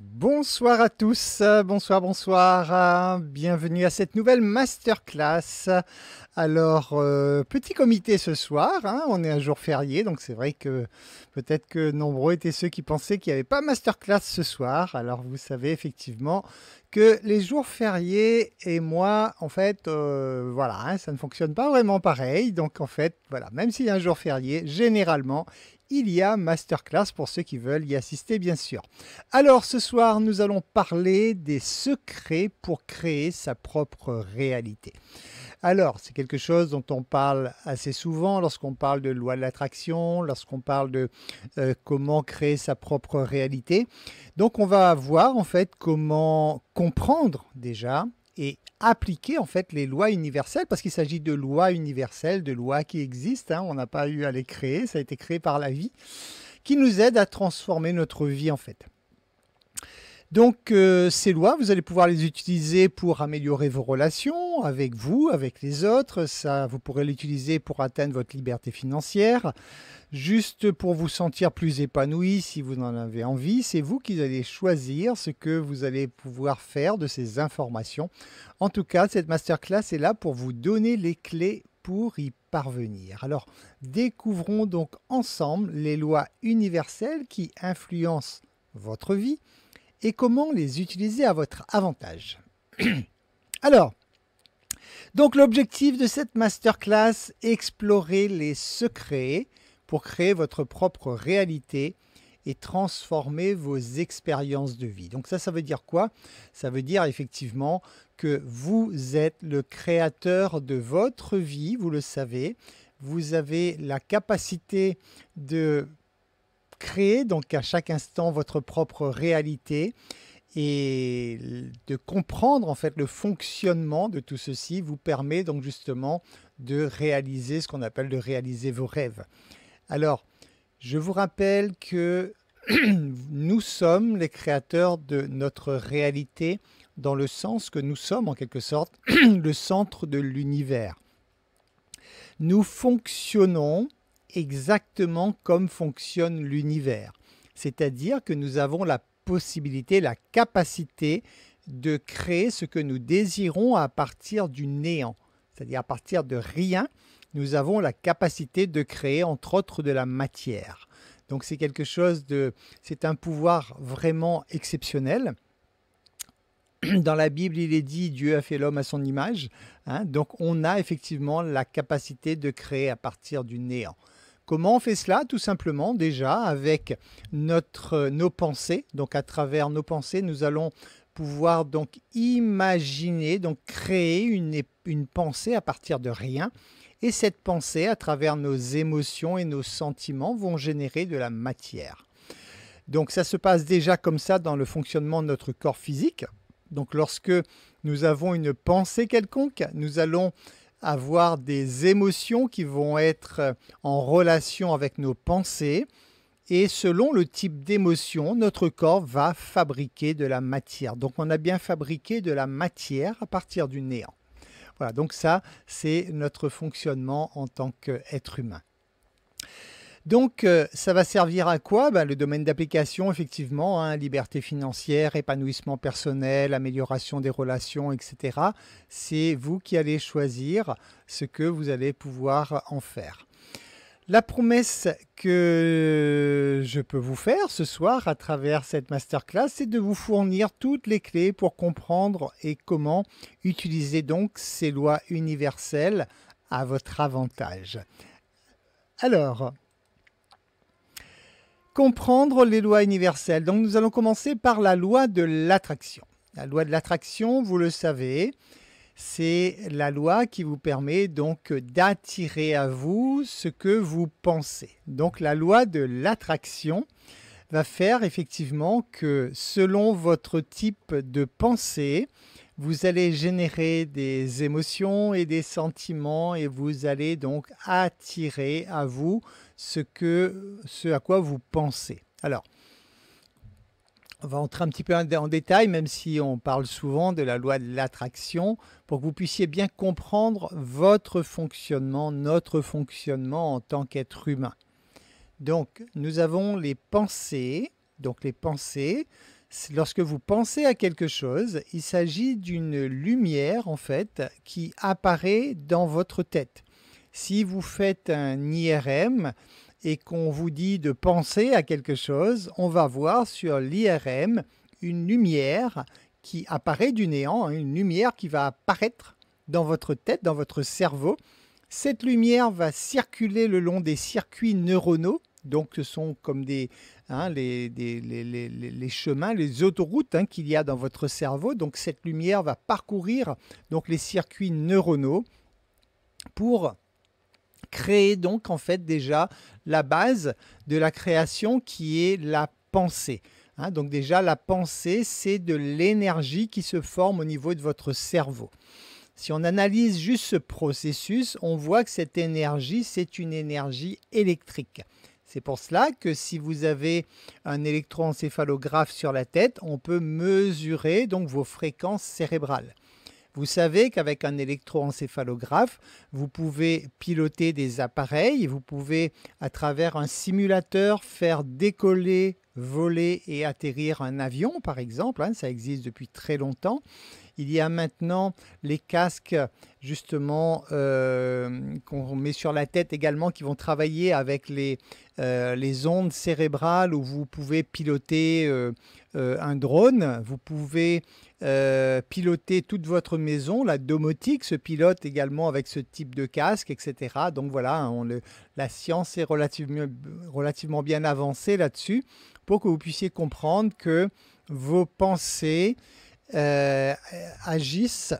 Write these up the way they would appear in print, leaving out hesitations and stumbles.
Bonsoir à tous, bonsoir, bienvenue à cette nouvelle masterclass. Alors, petit comité ce soir, hein, on est un jour férié, donc c'est vrai que peut-être que nombreux étaient ceux qui pensaient qu'il n'y avait pas masterclass ce soir. Alors, vous savez effectivement que les jours fériés et moi, en fait, voilà, hein, ça ne fonctionne pas vraiment pareil. Donc, en fait, voilà, même s'il y a un jour férié, généralement, il y a masterclass pour ceux qui veulent y assister, bien sûr. Alors ce soir, nous allons parler des secrets pour créer sa propre réalité. Alors, c'est quelque chose dont on parle assez souvent lorsqu'on parle de loi de l'attraction, lorsqu'on parle de comment créer sa propre réalité. Donc, on va voir en fait comment comprendre déjà et appliquer en fait les lois universelles, parce qu'il s'agit de lois universelles, de lois qui existent, hein, on n'a pas eu à les créer, ça a été créé par la vie, qui nous aident à transformer notre vie en fait. Donc ces lois, vous allez pouvoir les utiliser pour améliorer vos relations avec vous, avec les autres. Ça, vous pourrez l'utiliser pour atteindre votre liberté financière, juste pour vous sentir plus épanoui si vous en avez envie. C'est vous qui allez choisir ce que vous allez pouvoir faire de ces informations. En tout cas, cette masterclass est là pour vous donner les clés pour y parvenir. Alors, découvrons donc ensemble les lois universelles qui influencent votre vie et comment les utiliser à votre avantage. Alors, donc l'objectif de cette masterclass, explorer les secrets pour créer votre propre réalité et transformer vos expériences de vie. Donc ça veut dire quoi? Ça veut dire effectivement que vous êtes le créateur de votre vie, vous le savez. Vous avez la capacité de créer donc à chaque instant votre propre réalité et de comprendre en fait le fonctionnement de tout ceci vous permet donc justement de réaliser ce qu'on appelle de réaliser vos rêves. Alors, je vous rappelle que nous sommes les créateurs de notre réalité dans le sens que nous sommes en quelque sorte le centre de l'univers. Nous fonctionnons exactement comme fonctionne l'univers. C'est-à-dire que nous avons la possibilité, la capacité de créer ce que nous désirons à partir du néant. C'est-à-dire à partir de rien, nous avons la capacité de créer entre autres de la matière. Donc c'est quelque chose de, c'est un pouvoir vraiment exceptionnel. Dans la Bible, il est dit Dieu a fait l'homme à son image. Hein, donc on a effectivement la capacité de créer à partir du néant. Comment on fait cela? Tout simplement déjà avec nos pensées. Donc à travers nos pensées, nous allons pouvoir donc imaginer, donc créer une pensée à partir de rien. Et cette pensée, à travers nos émotions et nos sentiments, vont générer de la matière. Donc ça se passe déjà comme ça dans le fonctionnement de notre corps physique. Donc lorsque nous avons une pensée quelconque, nous allons avoir des émotions qui vont être en relation avec nos pensées. Et selon le type d'émotion, notre corps va fabriquer de la matière. Donc on a bien fabriqué de la matière à partir du néant. Voilà, donc ça, c'est notre fonctionnement en tant qu'être humain. Donc, ça va servir à quoi? Le domaine d'application, effectivement, hein, liberté financière, épanouissement personnel, amélioration des relations, etc. C'est vous qui allez choisir ce que vous allez pouvoir en faire. La promesse que je peux vous faire ce soir à travers cette masterclass, c'est de vous fournir toutes les clés pour comprendre et comment utiliser donc ces lois universelles à votre avantage. Alors, comprendre les lois universelles. Donc nous allons commencer par la loi de l'attraction. La loi de l'attraction, vous le savez, c'est la loi qui vous permet donc d'attirer à vous ce que vous pensez. Donc la loi de l'attraction va faire effectivement que selon votre type de pensée, vous allez générer des émotions et des sentiments et vous allez donc attirer à vous ce à quoi vous pensez. Alors, on va entrer un petit peu en détail, même si on parle souvent de la loi de l'attraction, pour que vous puissiez bien comprendre votre fonctionnement, notre fonctionnement en tant qu'être humain. Donc, nous avons les pensées. Donc, les pensées, Lorsque vous pensez à quelque chose, il s'agit d'une lumière en fait qui apparaît dans votre tête. Si vous faites un IRM et qu'on vous dit de penser à quelque chose, on va voir sur l'IRM une lumière qui apparaît du néant, hein, une lumière qui va apparaître dans votre tête, dans votre cerveau. Cette lumière va circuler le long des circuits neuronaux, donc ce sont comme les chemins, les autoroutes hein, qu'il y a dans votre cerveau. Donc cette lumière va parcourir donc, les circuits neuronaux pour créer donc en fait déjà la base de la création qui est la pensée. Hein, donc déjà la pensée, c'est de l'énergie qui se forme au niveau de votre cerveau. Si on analyse juste ce processus, on voit que cette énergie, c'est une énergie électrique. C'est pour cela que si vous avez un électroencéphalographe sur la tête, on peut mesurer donc vos fréquences cérébrales. Vous savez qu'avec un électroencéphalographe, vous pouvez piloter des appareils, vous pouvez à travers un simulateur faire décoller, voler et atterrir un avion par exemple, hein, ça existe depuis très longtemps. Il y a maintenant les casques justement qu'on met sur la tête également qui vont travailler avec les ondes cérébrales où vous pouvez piloter un drone, vous pouvez piloter toute votre maison, la domotique se pilote également avec ce type de casque, etc. Donc voilà, la science est relativement bien avancée là-dessus pour que vous puissiez comprendre que vos pensées agissent,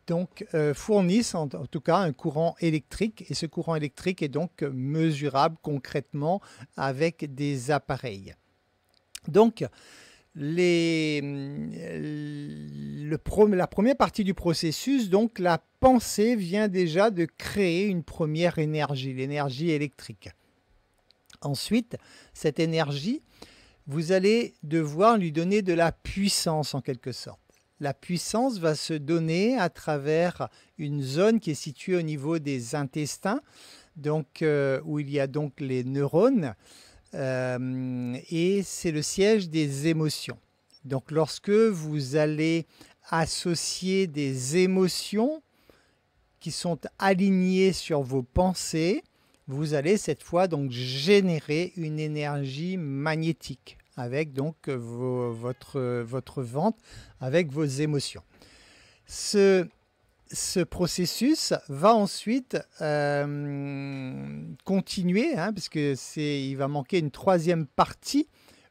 donc fournissent en tout cas un courant électrique et ce courant électrique est donc mesurable concrètement avec des appareils. Donc la première partie du processus, donc la pensée vient déjà de créer une première énergie, l'énergie électrique. Ensuite, cette énergie, vous allez devoir lui donner de la puissance en quelque sorte. La puissance va se donner à travers une zone qui est située au niveau des intestins, donc, où il y a donc les neurones, et c'est le siège des émotions. Donc lorsque vous allez associer des émotions qui sont alignées sur vos pensées, vous allez cette fois donc générer une énergie magnétique avec donc votre ventre, avec vos émotions. Ce processus va ensuite continuer, hein, parce que il va manquer une troisième partie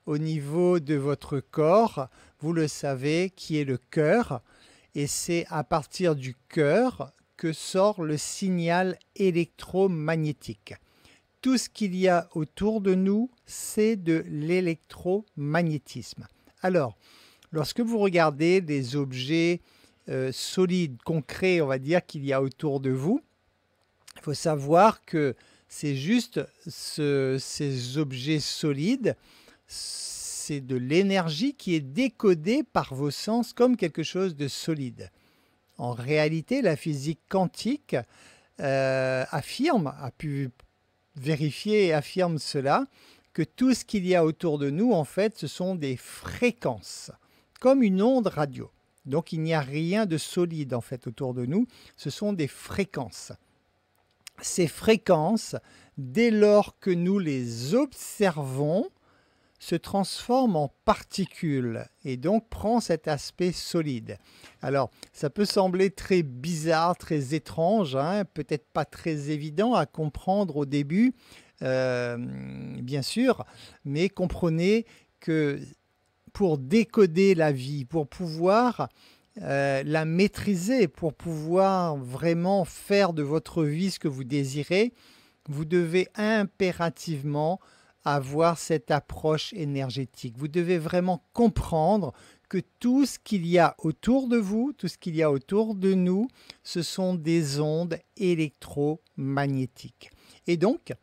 au niveau de votre corps. Vous le savez, qui est le cœur, et c'est à partir du cœur que sort le signal électromagnétique. Tout ce qu'il y a autour de nous, c'est de l'électromagnétisme. Alors, lorsque vous regardez des objets solides, concrets, on va dire, qu'il y a autour de vous, il faut savoir que c'est juste ces objets solides, c'est de l'énergie qui est décodée par vos sens comme quelque chose de solide. En réalité, la physique quantique a pu vérifier et affirme cela, que tout ce qu'il y a autour de nous, en fait, ce sont des fréquences, comme une onde radio. Donc, il n'y a rien de solide, en fait, autour de nous. Ce sont des fréquences. Ces fréquences, dès lors que nous les observons, se transforment en particules et donc prend cet aspect solide. Alors, ça peut sembler très bizarre, très étrange, hein, peut-être pas très évident à comprendre au début, bien sûr, mais comprenez que pour décoder la vie, pour pouvoir la maîtriser, pour pouvoir vraiment faire de votre vie ce que vous désirez, vous devez impérativement avoir cette approche énergétique. Vous devez vraiment comprendre que tout ce qu'il y a autour de vous, tout ce qu'il y a autour de nous, ce sont des ondes électromagnétiques. Et donc,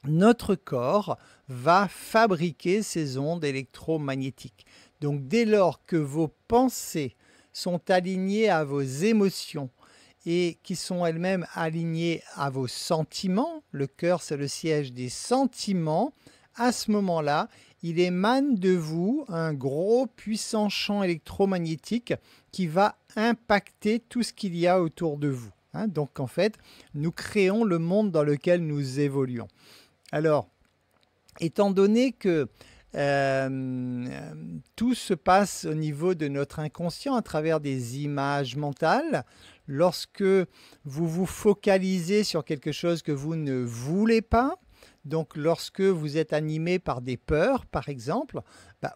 notre corps va fabriquer ces ondes électromagnétiques. Donc, dès lors que vos pensées sont alignées à vos émotions, et qui sont elles-mêmes alignées à vos sentiments. Le cœur, c'est le siège des sentiments. à ce moment-là, il émane de vous un gros puissant champ électromagnétique qui va impacter tout ce qu'il y a autour de vous. Hein. Donc en fait, nous créons le monde dans lequel nous évoluons. Alors, étant donné que tout se passe au niveau de notre inconscient à travers des images mentales, lorsque vous vous focalisez sur quelque chose que vous ne voulez pas, donc lorsque vous êtes animé par des peurs, par exemple,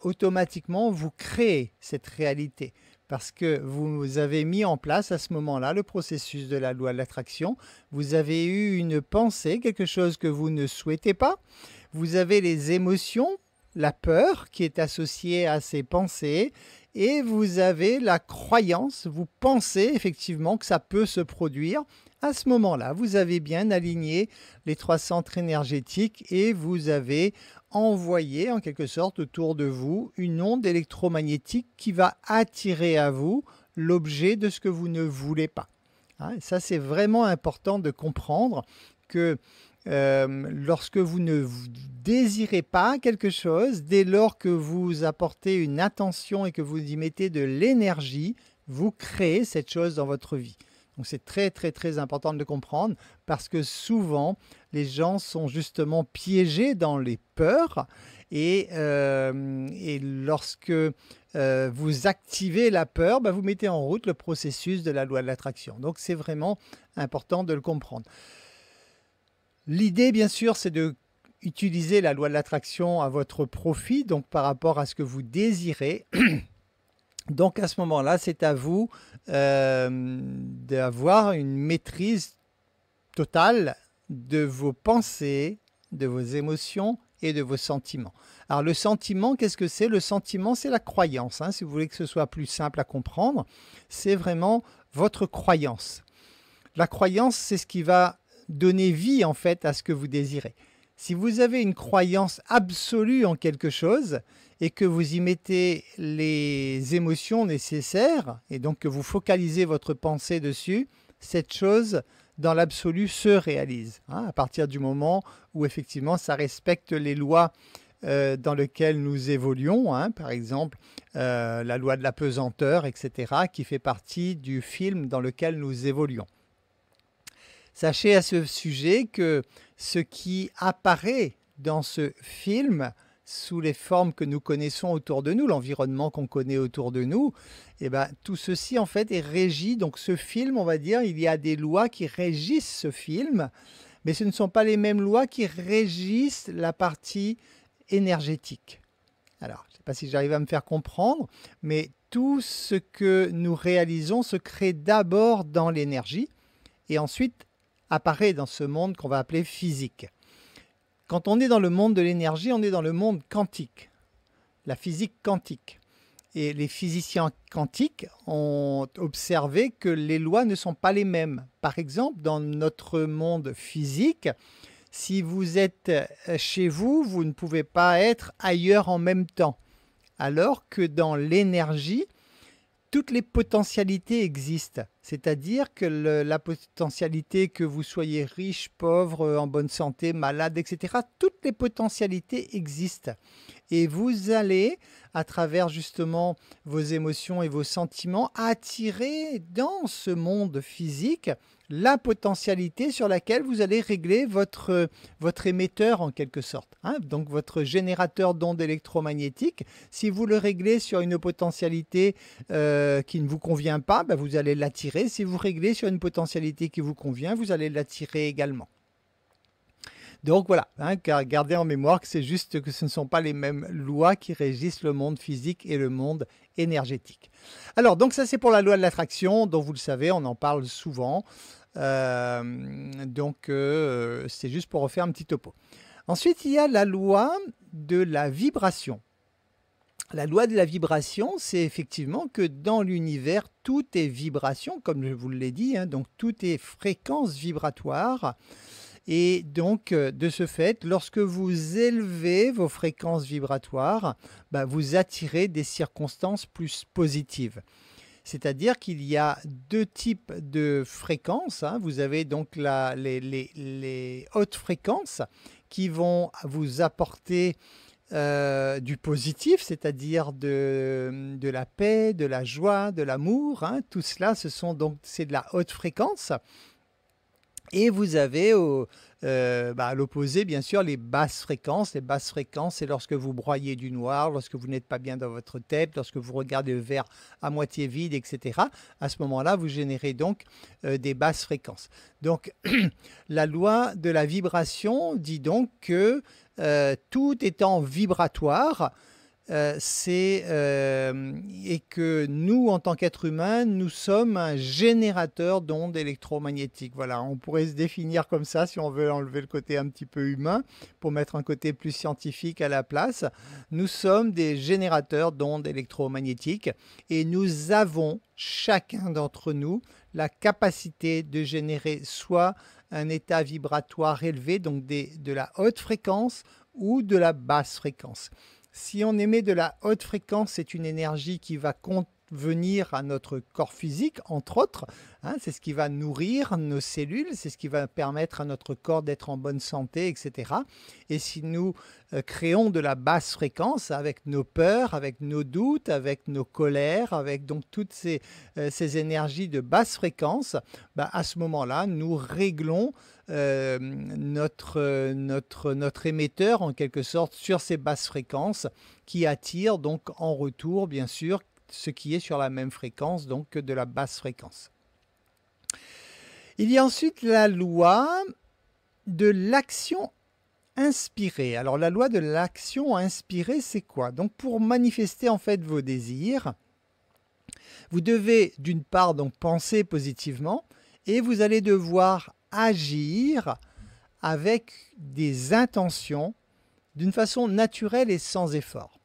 automatiquement vous créez cette réalité. Parce que vous avez mis en place à ce moment-là le processus de la loi de l'attraction. Vous avez eu une pensée, quelque chose que vous ne souhaitez pas. Vous avez les émotions, la peur qui est associée à ces pensées. Et vous avez la croyance, vous pensez effectivement que ça peut se produire. À ce moment-là, vous avez bien aligné les 3 centres énergétiques et vous avez envoyer en quelque sorte autour de vous une onde électromagnétique qui va attirer à vous l'objet de ce que vous ne voulez pas. Hein, ça, c'est vraiment important de comprendre que lorsque vous ne désirez pas quelque chose, dès lors que vous apportez une attention et que vous y mettez de l'énergie, vous créez cette chose dans votre vie. Donc c'est très très très important de le comprendre parce que souvent les gens sont justement piégés dans les peurs et lorsque vous activez la peur, vous mettez en route le processus de la loi de l'attraction. Donc c'est vraiment important de le comprendre. L'idée bien sûr c'est de utiliser la loi de l'attraction à votre profit, donc par rapport à ce que vous désirez. Donc à ce moment-là, c'est à vous d'avoir une maîtrise totale de vos pensées, de vos émotions et de vos sentiments. Alors le sentiment, qu'est-ce que c'est? Le sentiment, c'est la croyance. Hein, si vous voulez que ce soit plus simple à comprendre, c'est vraiment votre croyance. La croyance, c'est ce qui va donner vie en fait à ce que vous désirez. Si vous avez une croyance absolue en quelque chose, et que vous y mettez les émotions nécessaires, et donc que vous focalisez votre pensée dessus, cette chose, dans l'absolu, se réalise. Hein, à partir du moment où, effectivement, ça respecte les lois dans lesquelles nous évoluons, hein, par exemple, la loi de la pesanteur, etc., qui fait partie du film dans lequel nous évoluons. Sachez à ce sujet que ce qui apparaît dans ce film sous les formes que nous connaissons autour de nous, l'environnement qu'on connaît autour de nous, et tout ceci en fait est régi. Donc ce film, on va dire, il y a des lois qui régissent ce film, mais ce ne sont pas les mêmes lois qui régissent la partie énergétique. Alors, je ne sais pas si j'arrive à me faire comprendre, mais tout ce que nous réalisons se crée d'abord dans l'énergie et ensuite apparaît dans ce monde qu'on va appeler physique. Quand on est dans le monde de l'énergie, on est dans le monde quantique, la physique quantique. Et les physiciens quantiques ont observé que les lois ne sont pas les mêmes. Par exemple, dans notre monde physique, si vous êtes chez vous, vous ne pouvez pas être ailleurs en même temps. Alors que dans l'énergie, toutes les potentialités existent. C'est-à-dire que la potentialité que vous soyez riche, pauvre, en bonne santé, malade, etc., toutes les potentialités existent. Et vous allez, à travers justement vos émotions et vos sentiments, attirer dans ce monde physique la potentialité sur laquelle vous allez régler votre émetteur en quelque sorte. Hein, donc votre générateur d'ondes électromagnétiques, si vous le réglez sur une potentialité qui ne vous convient pas, vous allez l'attirer. Si vous réglez sur une potentialité qui vous convient, vous allez l'attirer également. Donc voilà, hein, gardez en mémoire que c'est juste que ce ne sont pas les mêmes lois qui régissent le monde physique et le monde énergétique. Alors, donc ça c'est pour la loi de l'attraction, dont vous le savez, on en parle souvent. C'est juste pour refaire un petit topo. Ensuite, il y a la loi de la vibration. La loi de la vibration, c'est effectivement que dans l'univers, tout est vibration, comme je vous l'ai dit, hein, donc tout est fréquence vibratoire. Et donc, de ce fait, lorsque vous élevez vos fréquences vibratoires, vous attirez des circonstances plus positives. C'est-à-dire qu'il y a 2 types de fréquences. Hein. Vous avez donc les hautes fréquences qui vont vous apporter du positif, c'est-à-dire de la paix, de la joie, de l'amour. Hein. Tout cela, c'est de la haute fréquence. Et vous avez à l'opposé, bien sûr, les basses fréquences. Les basses fréquences, c'est lorsque vous broyez du noir, lorsque vous n'êtes pas bien dans votre tête, lorsque vous regardez le verre à moitié vide, etc. À ce moment-là, vous générez donc des basses fréquences. Donc, la loi de la vibration dit donc que tout étant vibratoire, et que nous, en tant qu'êtres humains, nous sommes un générateur d'ondes électromagnétiques. Voilà, on pourrait se définir comme ça si on veut enlever le côté un petit peu humain pour mettre un côté plus scientifique à la place. Nous sommes des générateurs d'ondes électromagnétiques et nous avons, chacun d'entre nous, la capacité de générer soit un état vibratoire élevé, donc de la haute fréquence, ou de la basse fréquence. Si on émet de la haute fréquence, c'est une énergie qui va convenir à notre corps physique, entre autres. Hein, c'est ce qui va nourrir nos cellules, c'est ce qui va permettre à notre corps d'être en bonne santé, etc. Et si nous créons de la basse fréquence avec nos peurs, avec nos doutes, avec nos colères, avec donc toutes ces énergies de basse fréquence, à ce moment-là, nous réglons notre émetteur en quelque sorte sur ces basses fréquences qui attirent donc en retour bien sûr ce qui est sur la même fréquence donc de la basse fréquence. Il y a ensuite la loi de l'action inspirée. Alors la loi de l'action inspirée, c'est quoi? Donc pour manifester en fait vos désirs, vous devez d'une part donc penser positivement et vous allez devoir agir avec des intentions d'une façon naturelle et sans effort.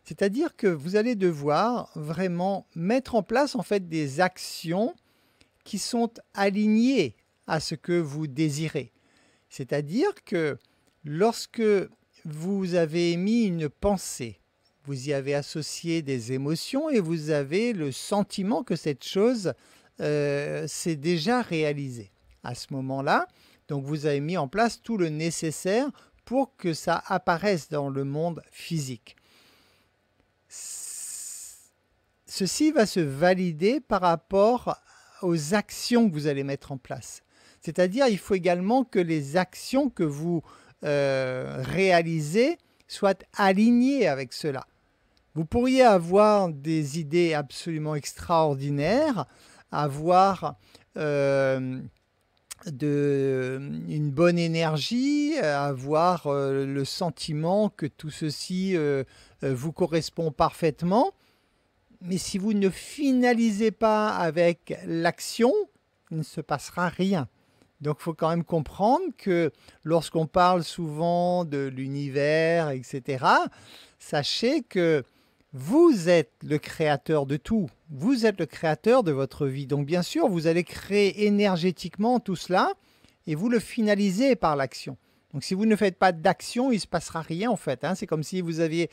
C'est-à-dire que vous allez devoir vraiment mettre en place en fait des actions qui sont alignées à ce que vous désirez. C'est-à-dire que lorsque vous avez émis une pensée, vous y avez associé des émotions et vous avez le sentiment que cette chose s'est déjà réalisée. À ce moment-là, donc vous avez mis en place tout le nécessaire pour que ça apparaisse dans le monde physique. Ceci va se valider par rapport aux actions que vous allez mettre en place. C'est-à-dire, il faut également que les actions que vous réalisez soient alignées avec cela. Vous pourriez avoir des idées absolument extraordinaires, avoir une bonne énergie, avoir le sentiment que tout ceci vous correspond parfaitement. Mais si vous ne finalisez pas avec l'action, il ne se passera rien. Donc, il faut quand même comprendre que lorsqu'on parle souvent de l'univers, etc., sachez que vous êtes le créateur de tout. Vous êtes le créateur de votre vie. Donc, bien sûr, vous allez créer énergétiquement tout cela et vous le finalisez par l'action. Donc, si vous ne faites pas d'action, il ne se passera rien en fait. Hein. C'est comme si vous aviez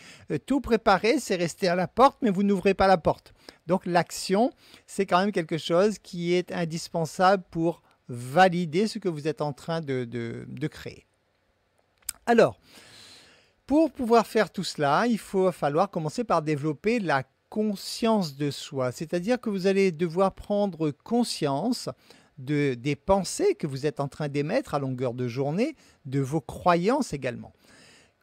tout préparé, c'est resté à la porte, mais vous n'ouvrez pas la porte. Donc, l'action, c'est quand même quelque chose qui est indispensable pour valider ce que vous êtes en train de créer. Alors, pour pouvoir faire tout cela, il va falloir commencer par développer la conscience de soi. C'est-à-dire que vous allez devoir prendre conscience des pensées que vous êtes en train d'émettre à longueur de journée, de vos croyances également.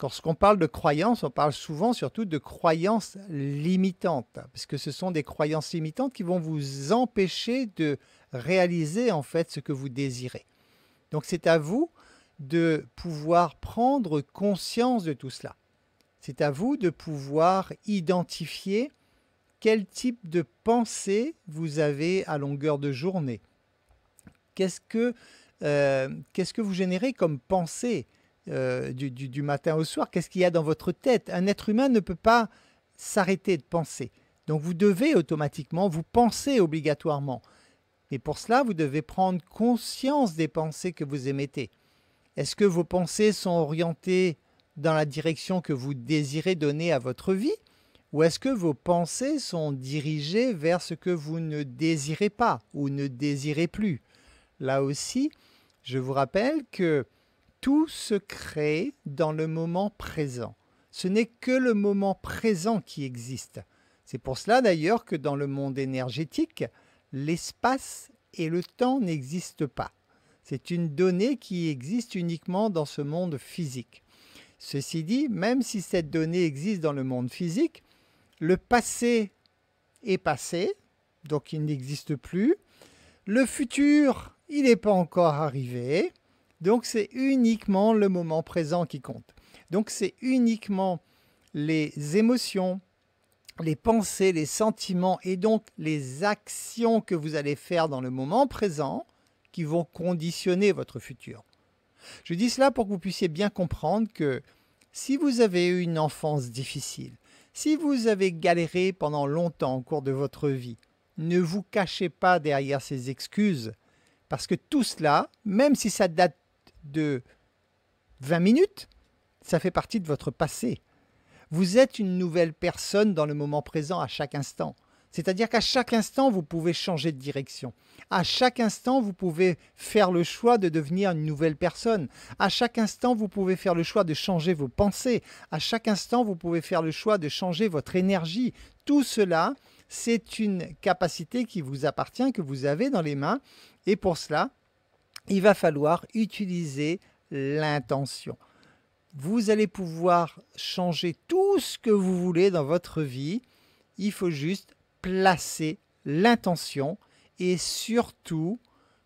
Lorsqu'on parle de croyances, on parle souvent surtout de croyances limitantes, parce que ce sont des croyances limitantes qui vont vous empêcher de réaliser en fait ce que vous désirez. Donc c'est à vous de pouvoir prendre conscience de tout cela. C'est à vous de pouvoir identifier quel type de pensée vous avez à longueur de journée. Qu'est-ce que vous générez comme pensée du matin au soir? Qu'est-ce qu'il y a dans votre tête? Un être humain ne peut pas s'arrêter de penser. Donc vous devez automatiquement, vous penser obligatoirement. Mais pour cela, vous devez prendre conscience des pensées que vous émettez. Est-ce que vos pensées sont orientées dans la direction que vous désirez donner à votre vie? Ou est-ce que vos pensées sont dirigées vers ce que vous ne désirez pas ou ne désirez plus? Là aussi, je vous rappelle que Tout se crée dans le moment présent. Ce n'est que le moment présent qui existe. C'est pour cela d'ailleurs que dans le monde énergétique, l'espace et le temps n'existent pas. C'est une donnée qui existe uniquement dans ce monde physique. Ceci dit, même si cette donnée existe dans le monde physique, le passé est passé, donc il n'existe plus. Le futur, il n'est pas encore arrivé, donc c'est uniquement le moment présent qui compte. Donc c'est uniquement les émotions, les pensées, les sentiments et donc les actions que vous allez faire dans le moment présent qui vont conditionner votre futur. Je dis cela pour que vous puissiez bien comprendre que si vous avez eu une enfance difficile, si vous avez galéré pendant longtemps au cours de votre vie, ne vous cachez pas derrière ces excuses, parce que tout cela, même si ça date de 20 minutes, ça fait partie de votre passé. Vous êtes une nouvelle personne dans le moment présent à chaque instant. C'est-à-dire qu'à chaque instant, vous pouvez changer de direction. À chaque instant, vous pouvez faire le choix de devenir une nouvelle personne. À chaque instant, vous pouvez faire le choix de changer vos pensées. À chaque instant, vous pouvez faire le choix de changer votre énergie. Tout cela, c'est une capacité qui vous appartient, que vous avez dans les mains. Et pour cela, il va falloir utiliser l'intention. Vous allez pouvoir changer tout ce que vous voulez dans votre vie. Il faut juste placer l'intention et surtout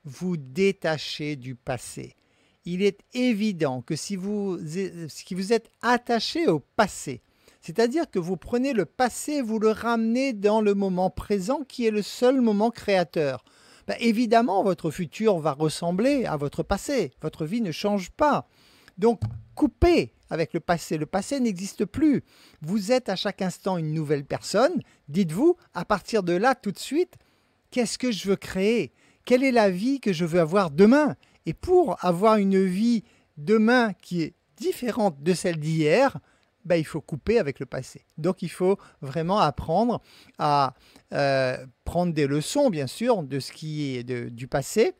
vous détacher du passé. Il est évident que si vous êtes attaché au passé, c'est-à-dire que vous prenez le passé et vous le ramenez dans le moment présent qui est le seul moment créateur, ben évidemment votre futur va ressembler à votre passé. Votre vie ne change pas. Donc, coupez avec le passé. Le passé n'existe plus. Vous êtes à chaque instant une nouvelle personne. Dites-vous, à partir de là, tout de suite, qu'est-ce que je veux créer? Quelle est la vie que je veux avoir demain? Et pour avoir une vie demain qui est différente de celle d'hier, ben, il faut couper avec le passé. Donc, il faut vraiment apprendre à prendre des leçons, bien sûr, de ce qui est du passé,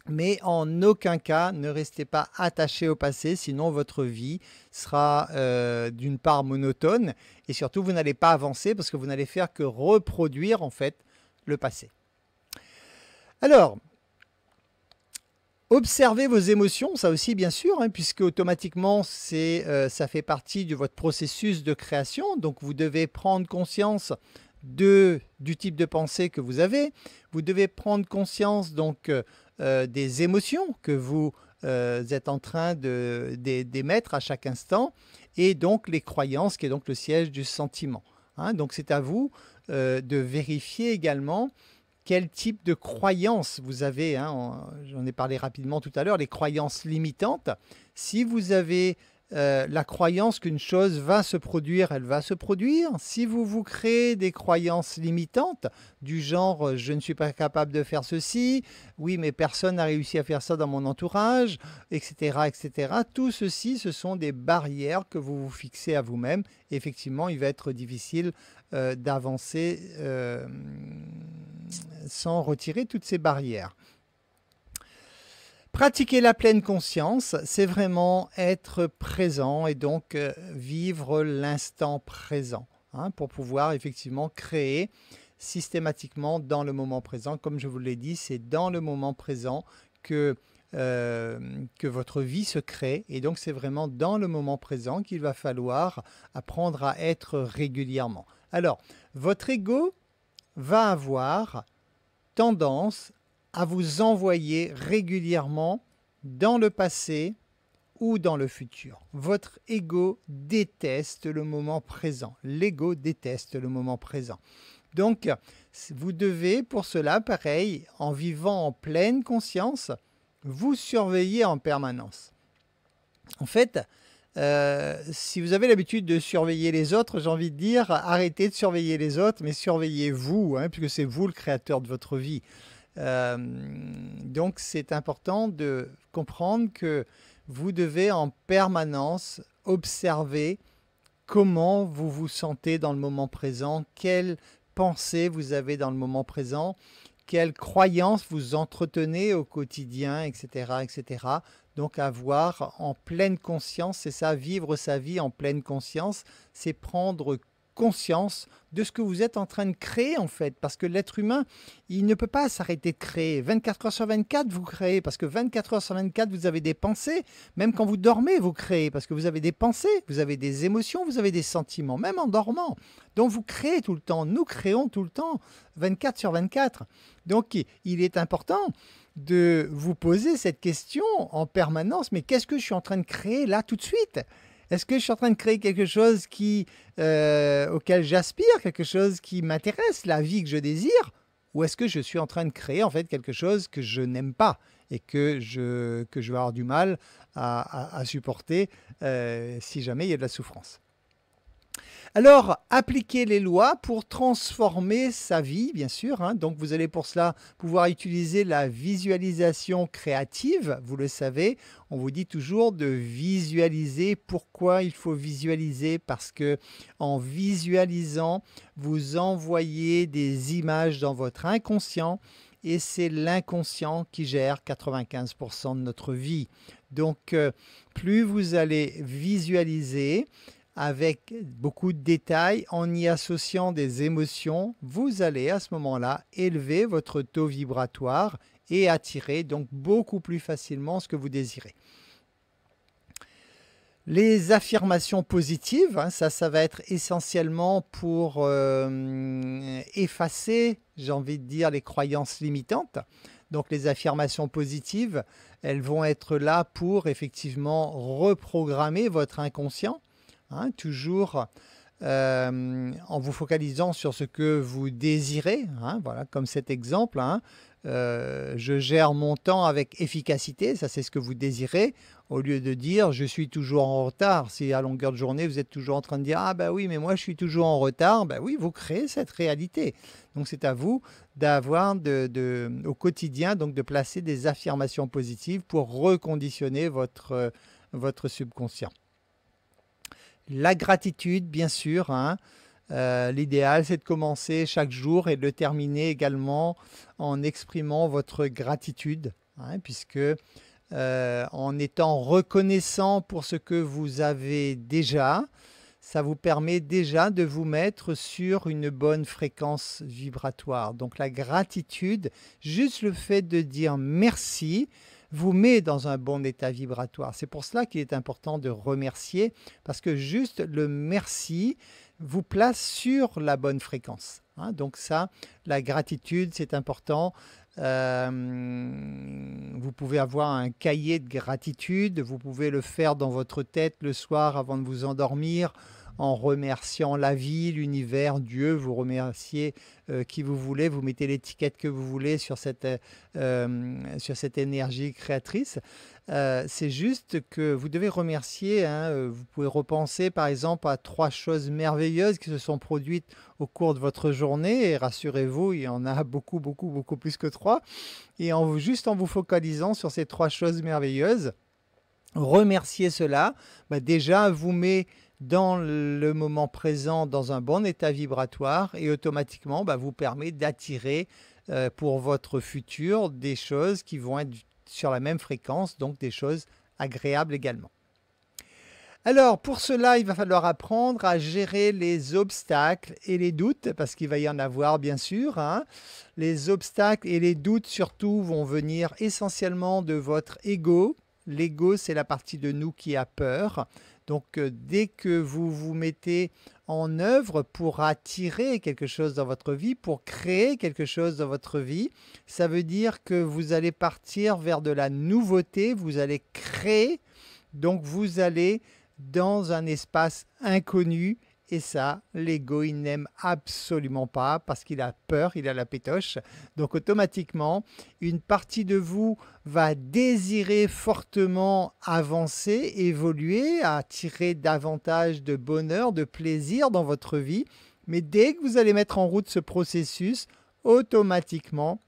mais en aucun cas ne restez pas attaché au passé, sinon votre vie sera d'une part monotone et surtout vous n'allez pas avancer parce que vous n'allez faire que reproduire en fait le passé. Alors, observez vos émotions, ça aussi bien sûr, hein, puisque automatiquement ça fait partie de votre processus de création, donc vous devez prendre conscience du type de pensée que vous avez, vous devez prendre conscience donc des émotions que vous êtes en train d'émettre à chaque instant et donc les croyances qui est donc le siège du sentiment. Hein. Donc c'est à vous de vérifier également quel type de croyances vous avez. Hein. J'en ai parlé rapidement tout à l'heure, les croyances limitantes. Si vous avez la croyance qu'une chose va se produire, elle va se produire. Si vous vous créez des croyances limitantes du genre « je ne suis pas capable de faire ceci »,« oui, mais personne n'a réussi à faire ça dans mon entourage », etc., etc. Tout ceci, ce sont des barrières que vous vous fixez à vous-même. Effectivement, il va être difficile d'avancer sans retirer toutes ces barrières. Pratiquer la pleine conscience, c'est vraiment être présent et donc vivre l'instant présent hein, pour pouvoir effectivement créer systématiquement dans le moment présent. Comme je vous l'ai dit, c'est dans le moment présent que votre vie se crée et donc c'est vraiment dans le moment présent qu'il va falloir apprendre à être régulièrement. Alors, votre ego va avoir tendance à vous envoyer régulièrement dans le passé ou dans le futur. Votre ego déteste le moment présent. L'ego déteste le moment présent. Donc, vous devez pour cela, pareil, en vivant en pleine conscience, vous surveiller en permanence. En fait, si vous avez l'habitude de surveiller les autres, j'ai envie de dire, arrêtez de surveiller les autres, mais surveillez-vous, hein, puisque c'est vous le créateur de votre vie. Donc c'est important de comprendre que vous devez en permanence observer comment vous vous sentez dans le moment présent, quelles pensées vous avez dans le moment présent, quelles croyances vous entretenez au quotidien, etc., etc. Donc avoir en pleine conscience, c'est ça, vivre sa vie en pleine conscience, c'est prendre conscience de ce que vous êtes en train de créer en fait, parce que l'être humain, il ne peut pas s'arrêter de créer. 24 heures sur 24, vous créez, parce que 24 heures sur 24, vous avez des pensées, même quand vous dormez, vous créez, parce que vous avez des pensées, vous avez des émotions, vous avez des sentiments, même en dormant. Donc vous créez tout le temps, nous créons tout le temps, 24 sur 24. Donc il est important de vous poser cette question en permanence, mais qu'est-ce que je suis en train de créer là tout de suite ? Est-ce que je suis en train de créer quelque chose auquel j'aspire, quelque chose qui m'intéresse, la vie que je désire? Ou est-ce que je suis en train de créer en fait quelque chose que je n'aime pas et que je vais avoir du mal à supporter si jamais il y a de la souffrance? Alors, appliquez les lois pour transformer sa vie, bien sûr. Hein. Donc, vous allez pour cela pouvoir utiliser la visualisation créative. Vous le savez, on vous dit toujours de visualiser. Pourquoi il faut visualiser? Parce que en visualisant, vous envoyez des images dans votre inconscient et c'est l'inconscient qui gère 95% de notre vie. Donc, plus vous allez visualiser, avec beaucoup de détails, en y associant des émotions, vous allez à ce moment-là élever votre taux vibratoire et attirer donc beaucoup plus facilement ce que vous désirez. Les affirmations positives, hein, ça va être essentiellement pour effacer, j'ai envie de dire, les croyances limitantes. Donc les affirmations positives, elles vont être là pour effectivement reprogrammer votre inconscient. Hein, toujours en vous focalisant sur ce que vous désirez, hein, voilà, comme cet exemple, hein, je gère mon temps avec efficacité, ça c'est ce que vous désirez, au lieu de dire je suis toujours en retard. Si à longueur de journée vous êtes toujours en train de dire ah ben oui mais moi je suis toujours en retard, ben oui vous créez cette réalité. Donc c'est à vous d'avoir au quotidien donc de placer des affirmations positives pour reconditionner votre subconscient. La gratitude, bien sûr, hein. L'idéal, c'est de commencer chaque jour et de le terminer également en exprimant votre gratitude, hein, puisque en étant reconnaissant pour ce que vous avez déjà, ça vous permet déjà de vous mettre sur une bonne fréquence vibratoire. Donc la gratitude, juste le fait de dire merci, vous met dans un bon état vibratoire. C'est pour cela qu'il est important de remercier, parce que juste le merci vous place sur la bonne fréquence. Hein. Donc ça, la gratitude, c'est important. Vous pouvez avoir un cahier de gratitude, vous pouvez le faire dans votre tête le soir avant de vous endormir, en remerciant la vie, l'univers, Dieu, vous remerciez qui vous voulez, vous mettez l'étiquette que vous voulez sur cette énergie créatrice. C'est juste que vous devez remercier, hein, vous pouvez repenser par exemple à 3 choses merveilleuses qui se sont produites au cours de votre journée, et rassurez-vous, il y en a beaucoup plus que 3, et juste en vous focalisant sur ces 3 choses merveilleuses, remercier cela, déjà vous met dans le moment présent, dans un bon état vibratoire, et automatiquement vous permet d'attirer pour votre futur des choses qui vont être sur la même fréquence, donc des choses agréables également. Alors pour cela, il va falloir apprendre à gérer les obstacles et les doutes, parce qu'il va y en avoir bien sûr. Hein. Les obstacles et les doutes surtout vont venir essentiellement de votre ego. L'ego, c'est la partie de nous qui a peur. Donc, dès que vous vous mettez en œuvre pour attirer quelque chose dans votre vie, pour créer quelque chose dans votre vie, ça veut dire que vous allez partir vers de la nouveauté, vous allez créer, donc vous allez dans un espace inconnu. Et ça, l'ego, il n'aime absolument pas parce qu'il a peur, il a la pétoche. Donc automatiquement, une partie de vous va désirer fortement avancer, évoluer, attirer davantage de bonheur, de plaisir dans votre vie. Mais dès que vous allez mettre en route ce processus, automatiquement,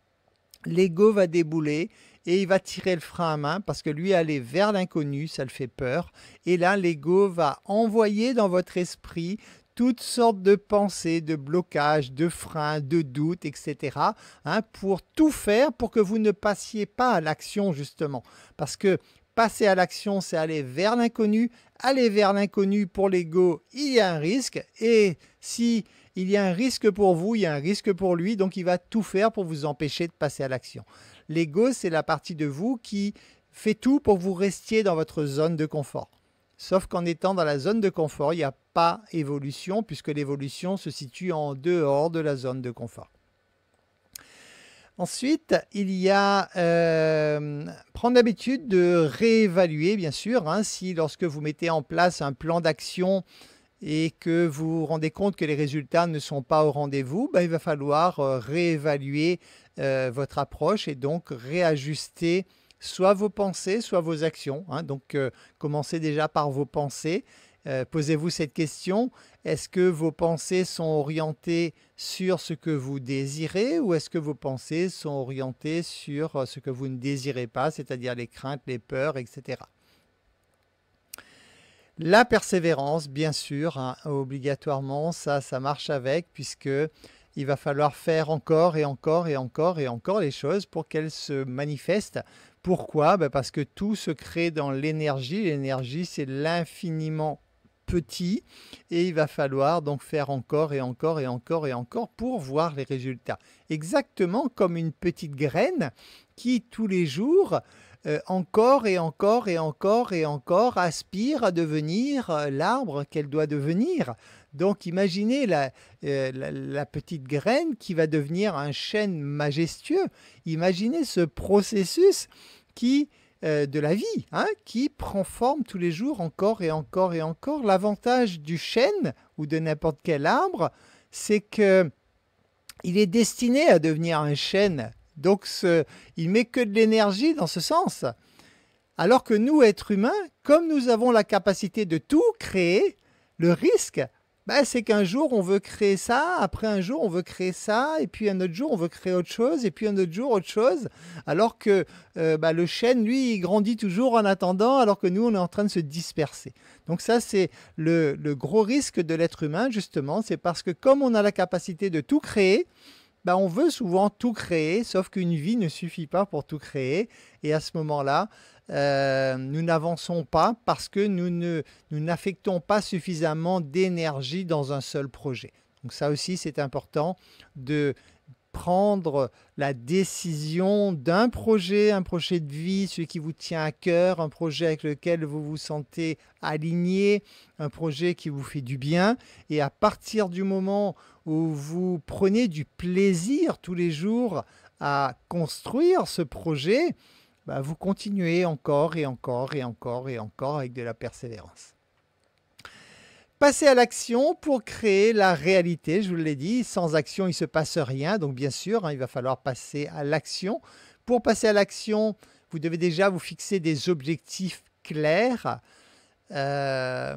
l'ego va débouler et il va tirer le frein à main parce que lui, aller vers l'inconnu, ça le fait peur. Et là, l'ego va envoyer dans votre esprit toutes sortes de pensées, de blocages, de freins, de doutes, etc. Hein, pour tout faire pour que vous ne passiez pas à l'action, justement. Parce que passer à l'action, c'est aller vers l'inconnu. Aller vers l'inconnu, pour l'ego, il y a un risque. Et si il y a un risque pour vous, il y a un risque pour lui. Donc, il va tout faire pour vous empêcher de passer à l'action. L'ego, c'est la partie de vous qui fait tout pour que vous restiez dans votre zone de confort. Sauf qu'en étant dans la zone de confort, il n'y a pas évolution, puisque l'évolution se situe en dehors de la zone de confort. Ensuite, il y a prendre l'habitude de réévaluer, bien sûr, hein, si lorsque vous mettez en place un plan d'action et que vous vous rendez compte que les résultats ne sont pas au rendez-vous, ben, il va falloir réévaluer votre approche et donc réajuster soit vos pensées, soit vos actions. Hein. Donc, commencez déjà par vos pensées. Posez-vous cette question, est-ce que vos pensées sont orientées sur ce que vous désirez ou est-ce que vos pensées sont orientées sur ce que vous ne désirez pas, c'est-à-dire les craintes, les peurs, etc. La persévérance, bien sûr, hein, obligatoirement, ça marche avec, puisque il va falloir faire encore et encore et encore et encore les choses pour qu'elles se manifestent. Pourquoi? Ben parce que tout se crée dans l'énergie. L'énergie, c'est l'infiniment petit et il va falloir donc faire encore et encore et encore et encore pour voir les résultats. Exactement comme une petite graine qui, tous les jours, encore et encore et encore et encore aspire à devenir l'arbre qu'elle doit devenir. Donc imaginez la petite graine qui va devenir un chêne majestueux. Imaginez ce processus qui, de la vie, hein, qui prend forme tous les jours encore et encore et encore. L'avantage du chêne ou de n'importe quel arbre, c'est que il est destiné à devenir un chêne. Donc il met que de l'énergie dans ce sens. Alors que nous, êtres humains, comme nous avons la capacité de tout créer, le risque, ben, c'est qu'un jour on veut créer ça, après un jour on veut créer ça, et puis un autre jour on veut créer autre chose, et puis un autre jour autre chose, alors que ben, le chêne, lui, il grandit toujours en attendant, alors que nous, on est en train de se disperser. Donc ça, c'est le gros risque de l'être humain, justement, c'est parce que comme on a la capacité de tout créer, ben, on veut souvent tout créer, sauf qu'une vie ne suffit pas pour tout créer, et à ce moment-là, nous n'avançons pas parce que nous n'affectons pas suffisamment d'énergie dans un seul projet. Donc ça aussi, c'est important de prendre la décision d'un projet, un projet de vie, celui qui vous tient à cœur, un projet avec lequel vous vous sentez aligné, un projet qui vous fait du bien. Et à partir du moment où vous prenez du plaisir tous les jours à construire ce projet, bah, vous continuez encore et encore et encore et encore avec de la persévérance. Passer à l'action pour créer la réalité, je vous l'ai dit, sans action il ne se passe rien, donc bien sûr hein, il va falloir passer à l'action. Pour passer à l'action, vous devez déjà vous fixer des objectifs clairs. Ce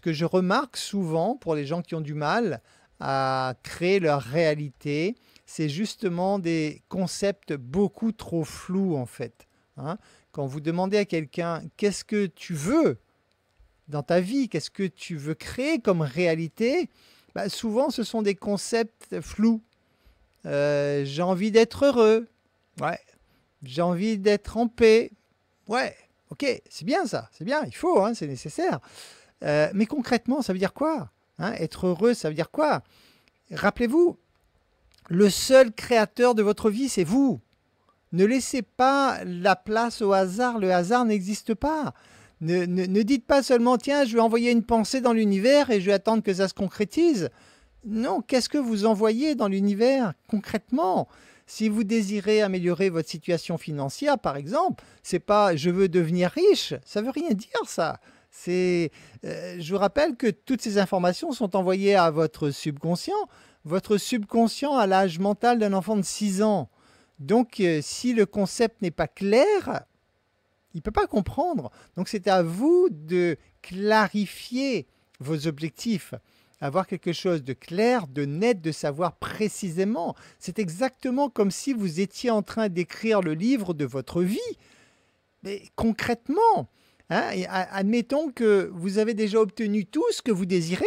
que je remarque souvent pour les gens qui ont du mal à créer leur réalité, c'est justement des concepts beaucoup trop flous en fait. Hein. Quand vous demandez à quelqu'un « qu'est-ce que tu veux ?» dans ta vie, qu'est-ce que tu veux créer comme réalité, bah, souvent ce sont des concepts flous. J'ai envie d'être heureux. Ouais. J'ai envie d'être en paix. Ouais. Ok, c'est bien ça, c'est bien, il faut, hein, c'est nécessaire. Mais concrètement, ça veut dire quoi hein? Être heureux, ça veut dire quoi? Rappelez-vous, le seul créateur de votre vie, c'est vous. Ne laissez pas la place au hasard, le hasard n'existe pas. Ne dites pas seulement, tiens, je vais envoyer une pensée dans l'univers et je vais attendre que ça se concrétise. Non, qu'est-ce que vous envoyez dans l'univers concrètement? Si vous désirez améliorer votre situation financière, par exemple, c'est pas « je veux devenir riche », ça veut rien dire ça. Je vous rappelle que toutes ces informations sont envoyées à votre subconscient. Votre subconscient a l'âge mental d'un enfant de 6 ans. Donc, si le concept n'est pas clair, il ne peut pas comprendre. Donc, c'est à vous de clarifier vos objectifs, avoir quelque chose de clair, de net, de savoir précisément. C'est exactement comme si vous étiez en train d'écrire le livre de votre vie. Mais concrètement, hein, admettons que vous avez déjà obtenu tout ce que vous désirez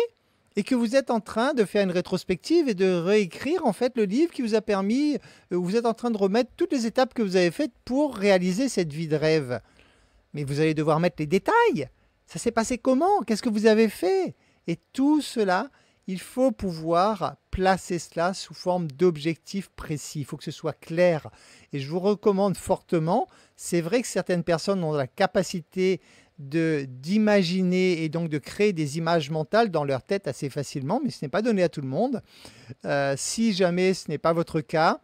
et que vous êtes en train de faire une rétrospective et de réécrire en fait le livre qui vous a permis, vous êtes en train de remettre toutes les étapes que vous avez faites pour réaliser cette vie de rêve. mais vous allez devoir mettre les détails. Ça s'est passé comment? Qu'est-ce que vous avez fait? Et tout cela, il faut pouvoir placer cela sous forme d'objectifs précis. Il faut que ce soit clair. Et je vous recommande fortement, c'est vrai que certaines personnes ont la capacité d'imaginer et donc de créer des images mentales dans leur tête assez facilement, mais ce n'est pas donné à tout le monde. Si jamais ce n'est pas votre cas,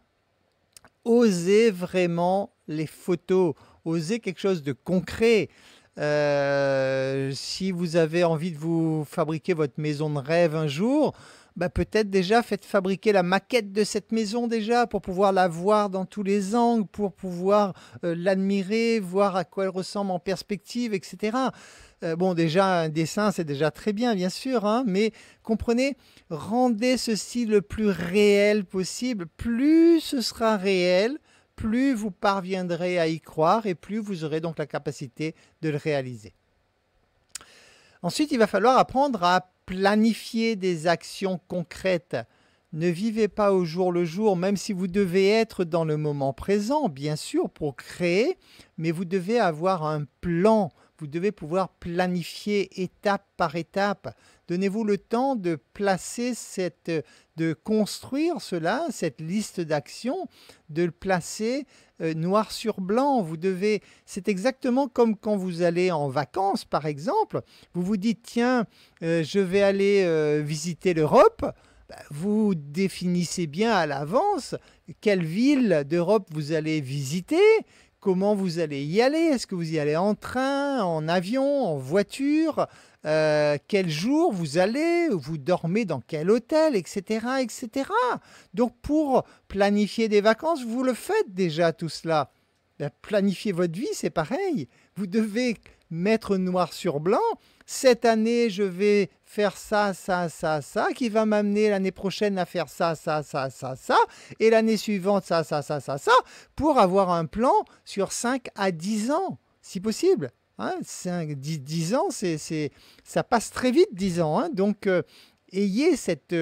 osez vraiment les photos, osez quelque chose de concret. Si vous avez envie de vous fabriquer votre maison de rêve un jour, bah peut-être déjà faites fabriquer la maquette de cette maison déjà pour pouvoir la voir dans tous les angles, pour pouvoir l'admirer, voir à quoi elle ressemble en perspective, etc. Bon, déjà, un dessin, c'est déjà très bien, bien sûr, hein, mais comprenez, rendez ceci le plus réel possible. Plus ce sera réel, plus vous parviendrez à y croire et plus vous aurez donc la capacité de le réaliser. Ensuite, il va falloir apprendre à planifier des actions concrètes. Ne vivez pas au jour le jour, même si vous devez être dans le moment présent, bien sûr, pour créer, mais vous devez avoir un plan. Vous devez pouvoir planifier étape par étape. Donnez-vous le temps de placer de construire cela, cette liste d'actions, de le placer noir sur blanc. C'est exactement comme quand vous allez en vacances, par exemple. Vous vous dites, tiens, je vais aller visiter l'Europe. Vous définissez bien à l'avance quelle ville d'Europe vous allez visiter. Comment vous allez y aller? Est-ce que vous y allez en train, en avion, en voiture? Quel jour vous allez? Vous dormez dans quel hôtel? Etc., etc. Donc pour planifier des vacances, vous le faites déjà tout cela. Planifier votre vie, c'est pareil. Vous devez mettre noir sur blanc. Cette année, je vais faire ça, ça, ça, ça, qui va m'amener l'année prochaine à faire ça, ça, ça, ça, ça, et l'année suivante, ça, ça, ça, ça, ça, pour avoir un plan sur 5 à 10 ans, si possible. Hein, 10 ans, ça passe très vite, 10 ans. Hein, donc, ayez cette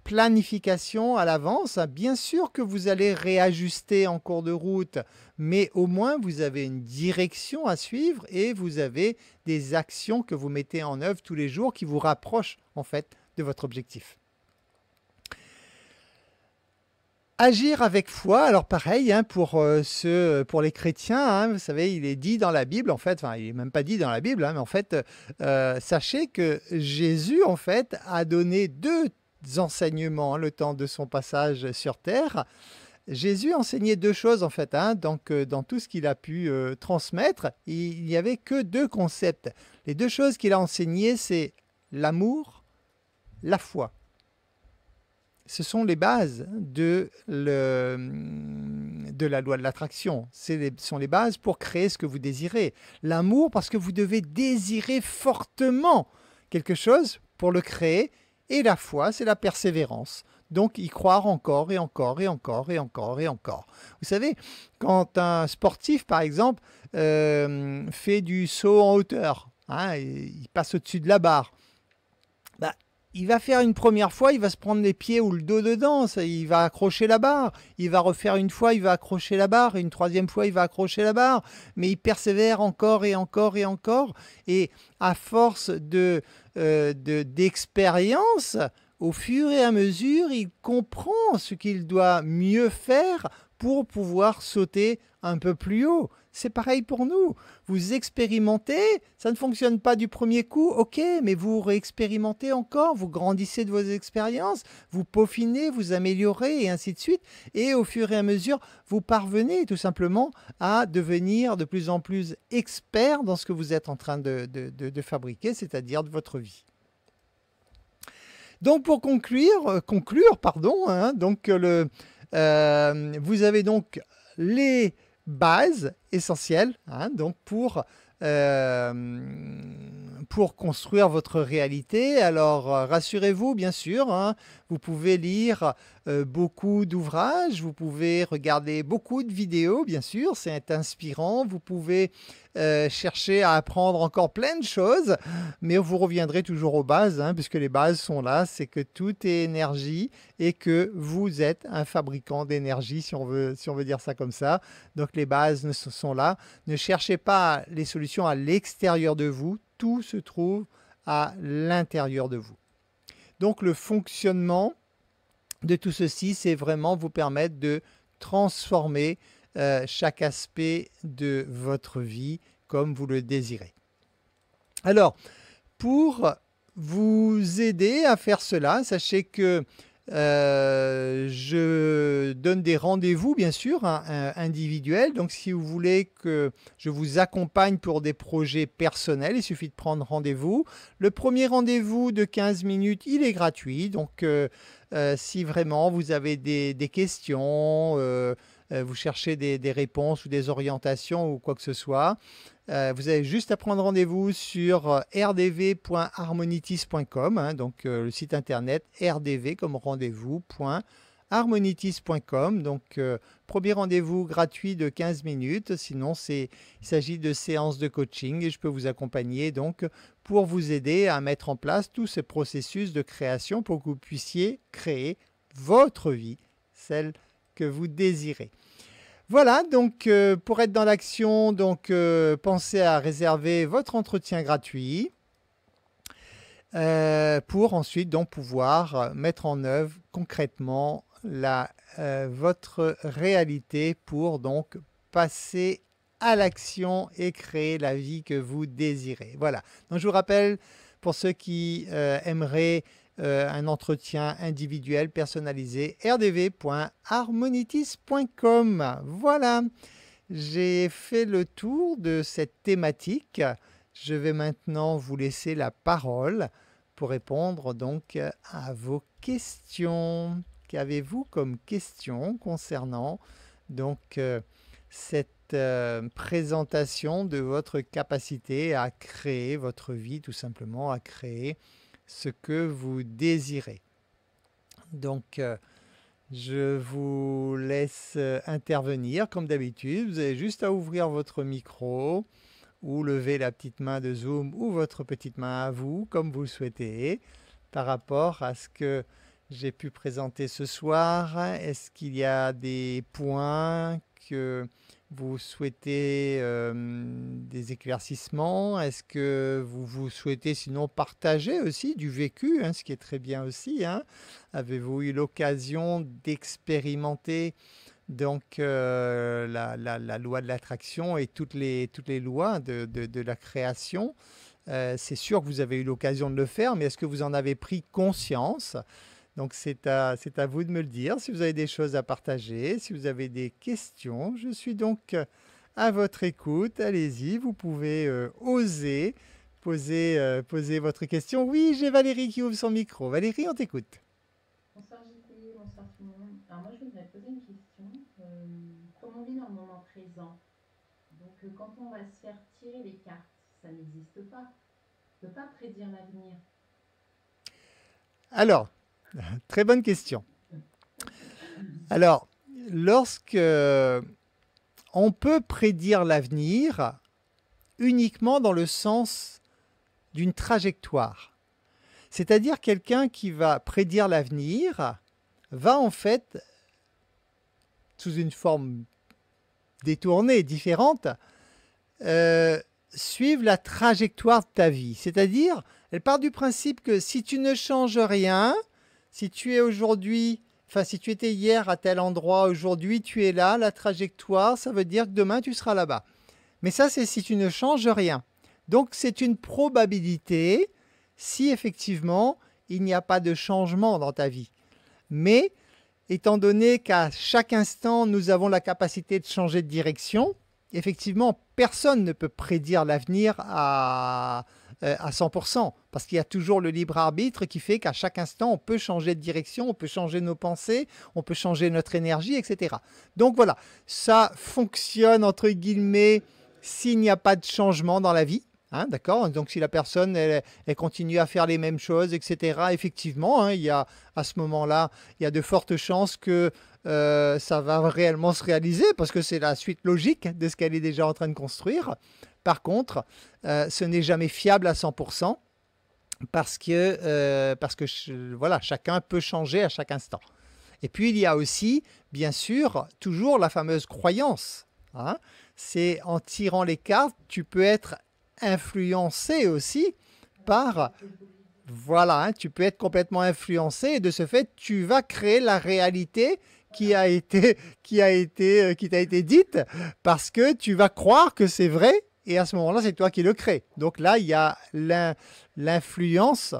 planification à l'avance. Bien sûr que vous allez réajuster en cours de route, mais au moins vous avez une direction à suivre et vous avez des actions que vous mettez en œuvre tous les jours qui vous rapprochent en fait de votre objectif. Agir avec foi, alors pareil, hein, pour les chrétiens, hein, vous savez, il est dit dans la Bible, en fait, enfin, il n'est même pas dit dans la Bible, hein, mais en fait, sachez que Jésus, en fait, a donné 2 enseignements, hein, le temps de son passage sur terre. Jésus enseignait 2 choses, en fait, hein, donc dans tout ce qu'il a pu transmettre, il n'y avait que 2 concepts. Les 2 choses qu'il a enseignées, c'est l'amour, la foi. Ce sont les bases de la loi de l'attraction. Ce sont les bases pour créer ce que vous désirez. L'amour, parce que vous devez désirer fortement quelque chose pour le créer. Et la foi, c'est la persévérance. Donc, y croire encore et encore et encore et encore et encore. Vous savez, quand un sportif, par exemple, fait du saut en hauteur, hein, il passe au-dessus de la barre, il va faire une première fois, il va se prendre les pieds ou le dos dedans, il va accrocher la barre. Il va refaire une fois, il va accrocher la barre. Et une troisième fois, il va accrocher la barre. Mais il persévère encore et encore et encore. Et à force d'expérience, au fur et à mesure, il comprend ce qu'il doit mieux faire pour pouvoir sauter un peu plus haut. C'est pareil pour nous. Vous expérimentez, ça ne fonctionne pas du premier coup, ok, mais vous réexpérimentez encore, vous grandissez de vos expériences, vous peaufinez, vous améliorez et ainsi de suite. Et au fur et à mesure, vous parvenez tout simplement à devenir de plus en plus expert dans ce que vous êtes en train de fabriquer, c'est-à-dire de votre vie. Donc pour conclure, hein, donc vous avez donc les bases essentielles, hein, donc pour construire votre réalité. Alors rassurez-vous, bien sûr, hein, vous pouvez lire beaucoup d'ouvrages, vous pouvez regarder beaucoup de vidéos, bien sûr, c'est inspirant. Vous pouvez chercher à apprendre encore plein de choses, mais vous reviendrez toujours aux bases, hein, puisque les bases sont là, c'est que tout est énergie et que vous êtes un fabricant d'énergie, si on veut dire ça comme ça. Donc les bases sont là. Ne cherchez pas les solutions à l'extérieur de vous, tout se trouve à l'intérieur de vous. Donc le fonctionnement de tout ceci, c'est vraiment vous permettre de transformer chaque aspect de votre vie comme vous le désirez. Alors, pour vous aider à faire cela, sachez que je donne des rendez-vous, bien sûr, hein, individuels. Donc, si vous voulez que je vous accompagne pour des projets personnels, il suffit de prendre rendez-vous. Le premier rendez-vous de 15 minutes, il est gratuit. Donc, si vraiment vous avez des questions, vous cherchez des réponses ou des orientations ou quoi que ce soit, vous avez juste à prendre rendez-vous sur rdv.harmonitis.com, hein, donc le site internet rdv comme rendez-vous.harmonitis.com. Donc, premier rendez-vous gratuit de 15 minutes. Sinon, il s'agit de séances de coaching et je peux vous accompagner donc pour vous aider à mettre en place tout ce processus de création pour que vous puissiez créer votre vie, celle que vous désirez. Voilà, donc pour être dans l'action, donc pensez à réserver votre entretien gratuit pour ensuite donc pouvoir mettre en œuvre concrètement votre réalité pour donc passer à l'action et créer la vie que vous désirez. Voilà, donc je vous rappelle pour ceux qui aimeraient un entretien individuel personnalisé, rdv.harmonitis.com. Voilà, j'ai fait le tour de cette thématique. Je vais maintenant vous laisser la parole pour répondre donc à vos questions. Qu'avez-vous comme question concernant donc cette présentation de votre capacité à créer votre vie, tout simplement à créer ce que vous désirez. Donc, je vous laisse intervenir comme d'habitude. Vous avez juste à ouvrir votre micro ou lever la petite main de Zoom ou votre petite main à vous, comme vous le souhaitez, par rapport à ce que j'ai pu présenter ce soir. Est-ce qu'il y a des points que vous souhaitez des éclaircissements? Est-ce que vous souhaitez sinon partager aussi du vécu, hein, ce qui est très bien aussi, hein? Avez-vous eu l'occasion d'expérimenter donc la loi de l'attraction et toutes les lois de la création? C'est sûr que vous avez eu l'occasion de le faire, mais est-ce que vous en avez pris conscience? Donc, c'est à vous de me le dire. Si vous avez des choses à partager, si vous avez des questions, je suis donc à votre écoute. Allez-y, vous pouvez oser poser votre question. Oui, j'ai Valérie qui ouvre son micro. Valérie, on t'écoute. Bonsoir JP, bonsoir tout le monde. Alors moi je voudrais poser une question. Comme on vit dans le moment présent, donc quand on va se faire tirer les cartes, ça n'existe pas. On ne peut pas prédire l'avenir. Alors, très bonne question. Alors, lorsque on peut prédire l'avenir uniquement dans le sens d'une trajectoire, c'est-à-dire quelqu'un qui va prédire l'avenir va en fait, sous une forme détournée, différente, suivre la trajectoire de ta vie. C'est-à-dire, elle part du principe que si tu ne changes rien, si tu es aujourd'hui, enfin si tu étais hier à tel endroit, aujourd'hui tu es là, la trajectoire, ça veut dire que demain tu seras là-bas. Mais ça, c'est si tu ne changes rien. Donc c'est une probabilité si effectivement il n'y a pas de changement dans ta vie. Mais étant donné qu'à chaque instant nous avons la capacité de changer de direction, effectivement personne ne peut prédire l'avenir à 100%, parce qu'il y a toujours le libre arbitre qui fait qu'à chaque instant on peut changer de direction, on peut changer nos pensées, on peut changer notre énergie, etc. Donc voilà, ça fonctionne entre guillemets s'il n'y a pas de changement dans la vie. Hein, d'accord? Donc, si la personne, elle continue à faire les mêmes choses, etc., effectivement, hein, il y a, à ce moment-là, il y a de fortes chances que ça va réellement se réaliser parce que c'est la suite logique de ce qu'elle est déjà en train de construire. Par contre, ce n'est jamais fiable à 100% parce que voilà, chacun peut changer à chaque instant. Et puis, il y a aussi, bien sûr, toujours la fameuse croyance. Hein. C'est en tirant les cartes, tu peux être influencé aussi par... Voilà, hein, tu peux être complètement influencé et de ce fait, tu vas créer la réalité qui t'a été dite parce que tu vas croire que c'est vrai et à ce moment-là, c'est toi qui le crée. Donc là, il y a l'influence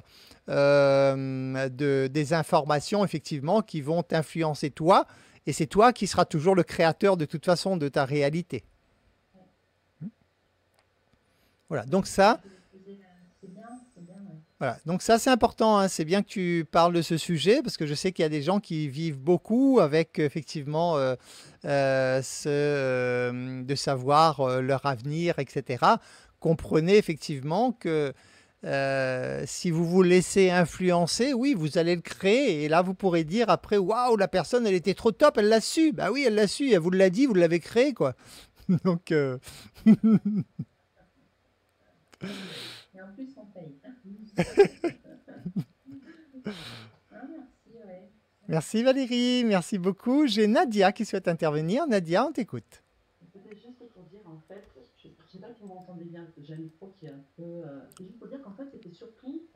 des informations, effectivement, qui vont t'influencer toi et c'est toi qui seras toujours le créateur de toute façon de ta réalité. Voilà, donc ça, voilà. Donc ça c'est important, hein. C'est bien que tu parles de ce sujet parce que je sais qu'il y a des gens qui vivent beaucoup avec effectivement de savoir leur avenir, etc. Comprenez effectivement que si vous vous laissez influencer, oui, vous allez le créer et là vous pourrez dire après, waouh, la personne elle était trop top, elle l'a su. Bah oui, elle l'a su, elle vous l'a dit, vous l'avez créé quoi. Donc Et en plus, on paye. Ah, merci, ouais. merci Valérie, merci beaucoup. J'ai Nadia qui souhaite intervenir. Nadia, on t'écoute. Peut-être juste pour dire, en fait, je ne sais pas si vous m'entendez bien, parce que j'ai un micro qui est un peu... c'est juste pour dire qu'en fait, c'était surtout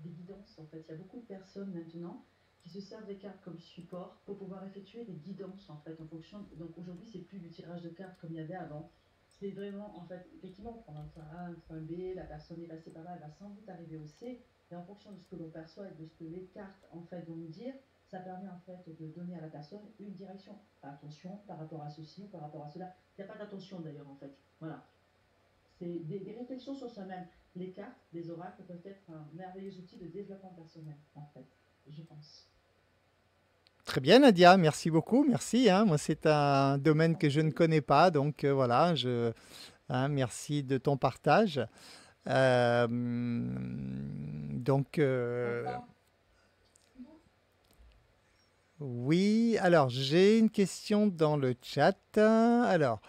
des guidances, en fait. Il y a beaucoup de personnes maintenant qui se servent des cartes comme support pour pouvoir effectuer des guidances, en fait, en fonction... Donc aujourd'hui, c'est plus du tirage de cartes comme il y avait avant. C'est vraiment, en fait, effectivement, on prend un point A, un point B, la personne est passée par là, elle va sans doute arriver au C, et en fonction de ce que l'on perçoit et de ce que les cartes, en fait, vont nous dire, ça permet, en fait, de donner à la personne une direction. Attention par rapport à ceci ou par rapport à cela. Il n'y a pas d'attention d'ailleurs en fait. Voilà. C'est des réflexions sur soi-même. Les cartes, les oracles peuvent être un merveilleux outil de développement personnel en fait, je pense. Très bien, Nadia, merci beaucoup, merci. Hein. Moi, c'est un domaine que je ne connais pas, donc voilà, merci de ton partage. Donc, oui, alors j'ai une question dans le chat. Alors,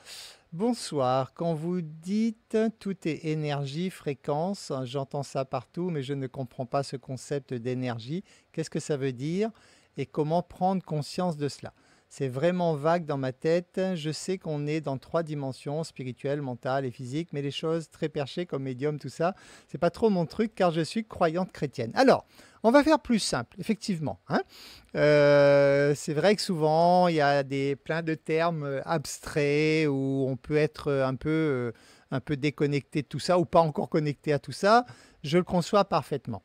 bonsoir. Quand vous dites tout est énergie, fréquence, j'entends ça partout, mais je ne comprends pas ce concept d'énergie. Qu'est-ce que ça veut dire et comment prendre conscience de cela? C'est vraiment vague dans ma tête. Je sais qu'on est dans 3 dimensions, spirituelle, mentale et physique, mais les choses très perchées comme médium, tout ça, c'est pas trop mon truc car je suis croyante chrétienne. Alors, on va faire plus simple, effectivement. Hein. C'est vrai que souvent, il y a plein de termes abstraits où on peut être un peu déconnecté de tout ça ou pas encore connecté à tout ça. Je le conçois parfaitement.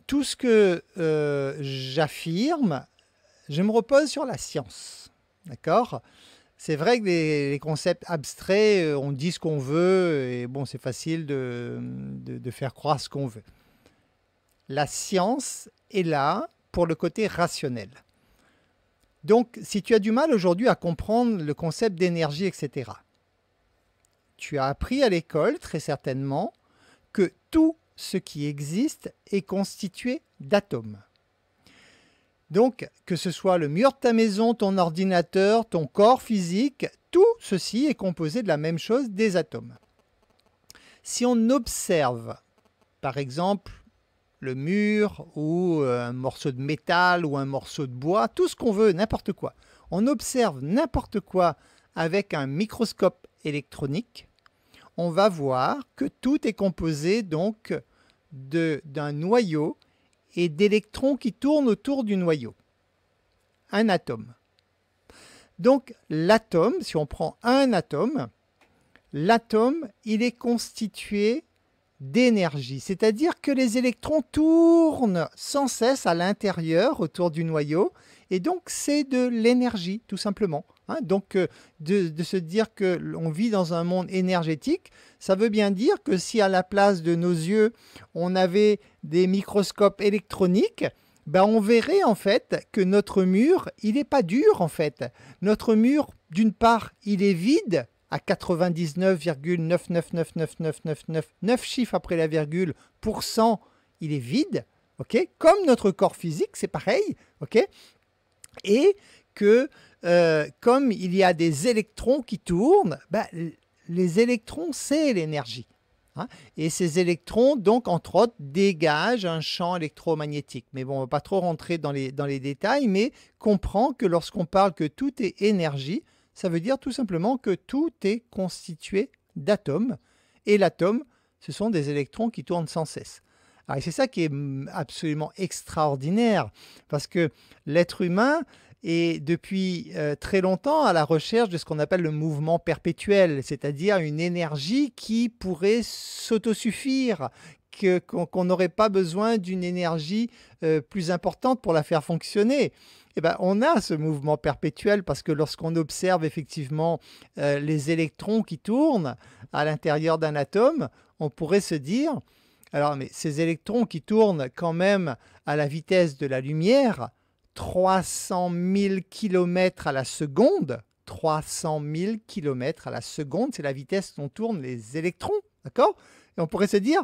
Tout ce que j'affirme, je me repose sur la science. D'accord? C'est vrai que les concepts abstraits, on dit ce qu'on veut et bon, c'est facile de faire croire ce qu'on veut. La science est là pour le côté rationnel. Donc, si tu as du mal aujourd'hui à comprendre le concept d'énergie, etc., tu as appris à l'école, très certainement, que tout ce qui existe est constitué d'atomes. Donc, que ce soit le mur de ta maison, ton ordinateur, ton corps physique, tout ceci est composé de la même chose, des atomes. Si on observe, par exemple, le mur ou un morceau de métal ou un morceau de bois, tout ce qu'on veut, n'importe quoi, on observe n'importe quoi avec un microscope électronique, on va voir que tout est composé donc d'un noyau et d'électrons qui tournent autour du noyau. Un atome. Donc l'atome, si on prend un atome, l'atome, il est constitué d'énergie, c'est-à-dire que les électrons tournent sans cesse à l'intérieur autour du noyau et donc c'est de l'énergie tout simplement. Hein, donc de se dire que l'on vit dans un monde énergétique, ça veut bien dire que si à la place de nos yeux on avait des microscopes électroniques, ben on verrait en fait que notre mur, il n'est pas dur en fait. Notre mur, d'une part, il est vide à 99,9999999 chiffres après la virgule, %, il est vide, ok? Comme notre corps physique, c'est pareil, ok? Et que comme il y a des électrons qui tournent, ben, les électrons, c'est l'énergie. Hein, et ces électrons, donc, entre autres, dégagent un champ électromagnétique. Mais bon, on ne va pas trop rentrer dans les détails, mais comprends que lorsqu'on parle que tout est énergie, ça veut dire tout simplement que tout est constitué d'atomes. Et l'atome, ce sont des électrons qui tournent sans cesse. Alors, c'est ça qui est absolument extraordinaire, parce que l'être humain est depuis très longtemps à la recherche de ce qu'on appelle le mouvement perpétuel, c'est-à-dire une énergie qui pourrait s'autosuffire, qu'on n'aurait pas besoin d'une énergie plus importante pour la faire fonctionner. Eh ben, on a ce mouvement perpétuel parce que lorsqu'on observe effectivement les électrons qui tournent à l'intérieur d'un atome, on pourrait se dire, alors mais ces électrons qui tournent quand même à la vitesse de la lumière, 300 000 km à la seconde, 300 000 km à la seconde, c'est la vitesse dont tournent les électrons, d'accord? Et on pourrait se dire,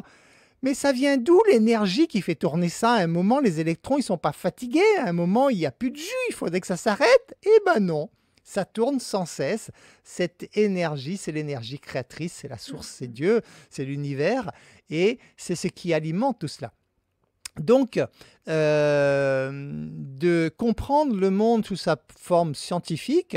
mais ça vient d'où l'énergie qui fait tourner ça? À un moment, les électrons, ils ne sont pas fatigués, à un moment, il n'y a plus de jus, il faudrait que ça s'arrête. Eh ben non, ça tourne sans cesse. Cette énergie, c'est l'énergie créatrice, c'est la source, c'est Dieu, c'est l'univers, et c'est ce qui alimente tout cela. Donc, de comprendre le monde sous sa forme scientifique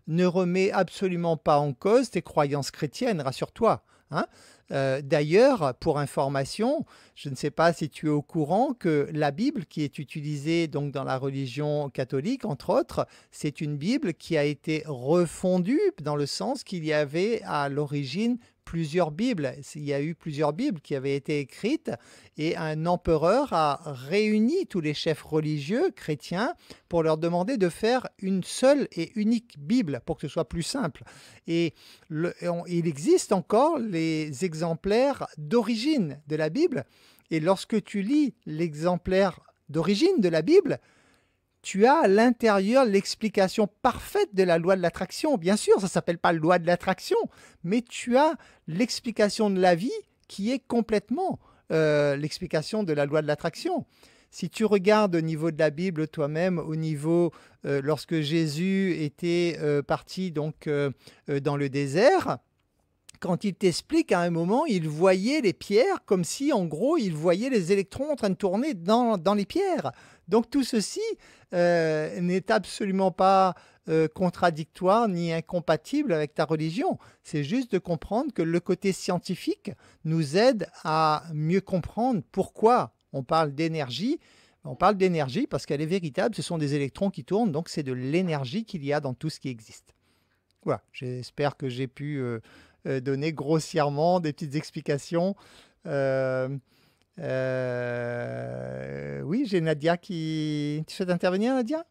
ne remet absolument pas en cause tes croyances chrétiennes, rassure-toi. Hein. D'ailleurs, pour information, je ne sais pas si tu es au courant que la Bible qui est utilisée donc dans la religion catholique, entre autres, c'est une Bible qui a été refondue dans le sens qu'il y avait à l'origine plusieurs Bibles. Il y a eu plusieurs Bibles qui avaient été écrites et un empereur a réuni tous les chefs religieux chrétiens pour leur demander de faire une seule et unique Bible pour que ce soit plus simple. Et il existe encore les exemplaires d'origine de la Bible. Et lorsque tu lis l'exemplaire d'origine de la Bible, tu as à l'intérieur l'explication parfaite de la loi de l'attraction. Bien sûr, ça ne s'appelle pas loi de l'attraction, mais tu as l'explication de la vie qui est complètement l'explication de la loi de l'attraction. Si tu regardes au niveau de la Bible toi-même, au niveau lorsque Jésus était parti donc dans le désert, quand il t'explique à un moment, il voyait les pierres comme si, en gros, il voyait les électrons en train de tourner dans les pierres. Donc tout ceci n'est absolument pas contradictoire ni incompatible avec ta religion. C'est juste de comprendre que le côté scientifique nous aide à mieux comprendre pourquoi on parle d'énergie. On parle d'énergie parce qu'elle est véritable, ce sont des électrons qui tournent, donc c'est de l'énergie qu'il y a dans tout ce qui existe. Voilà, j'espère que j'ai pu donner grossièrement des petites explications. Oui, j'ai Nadia qui... Tu souhaites intervenir, Nadia?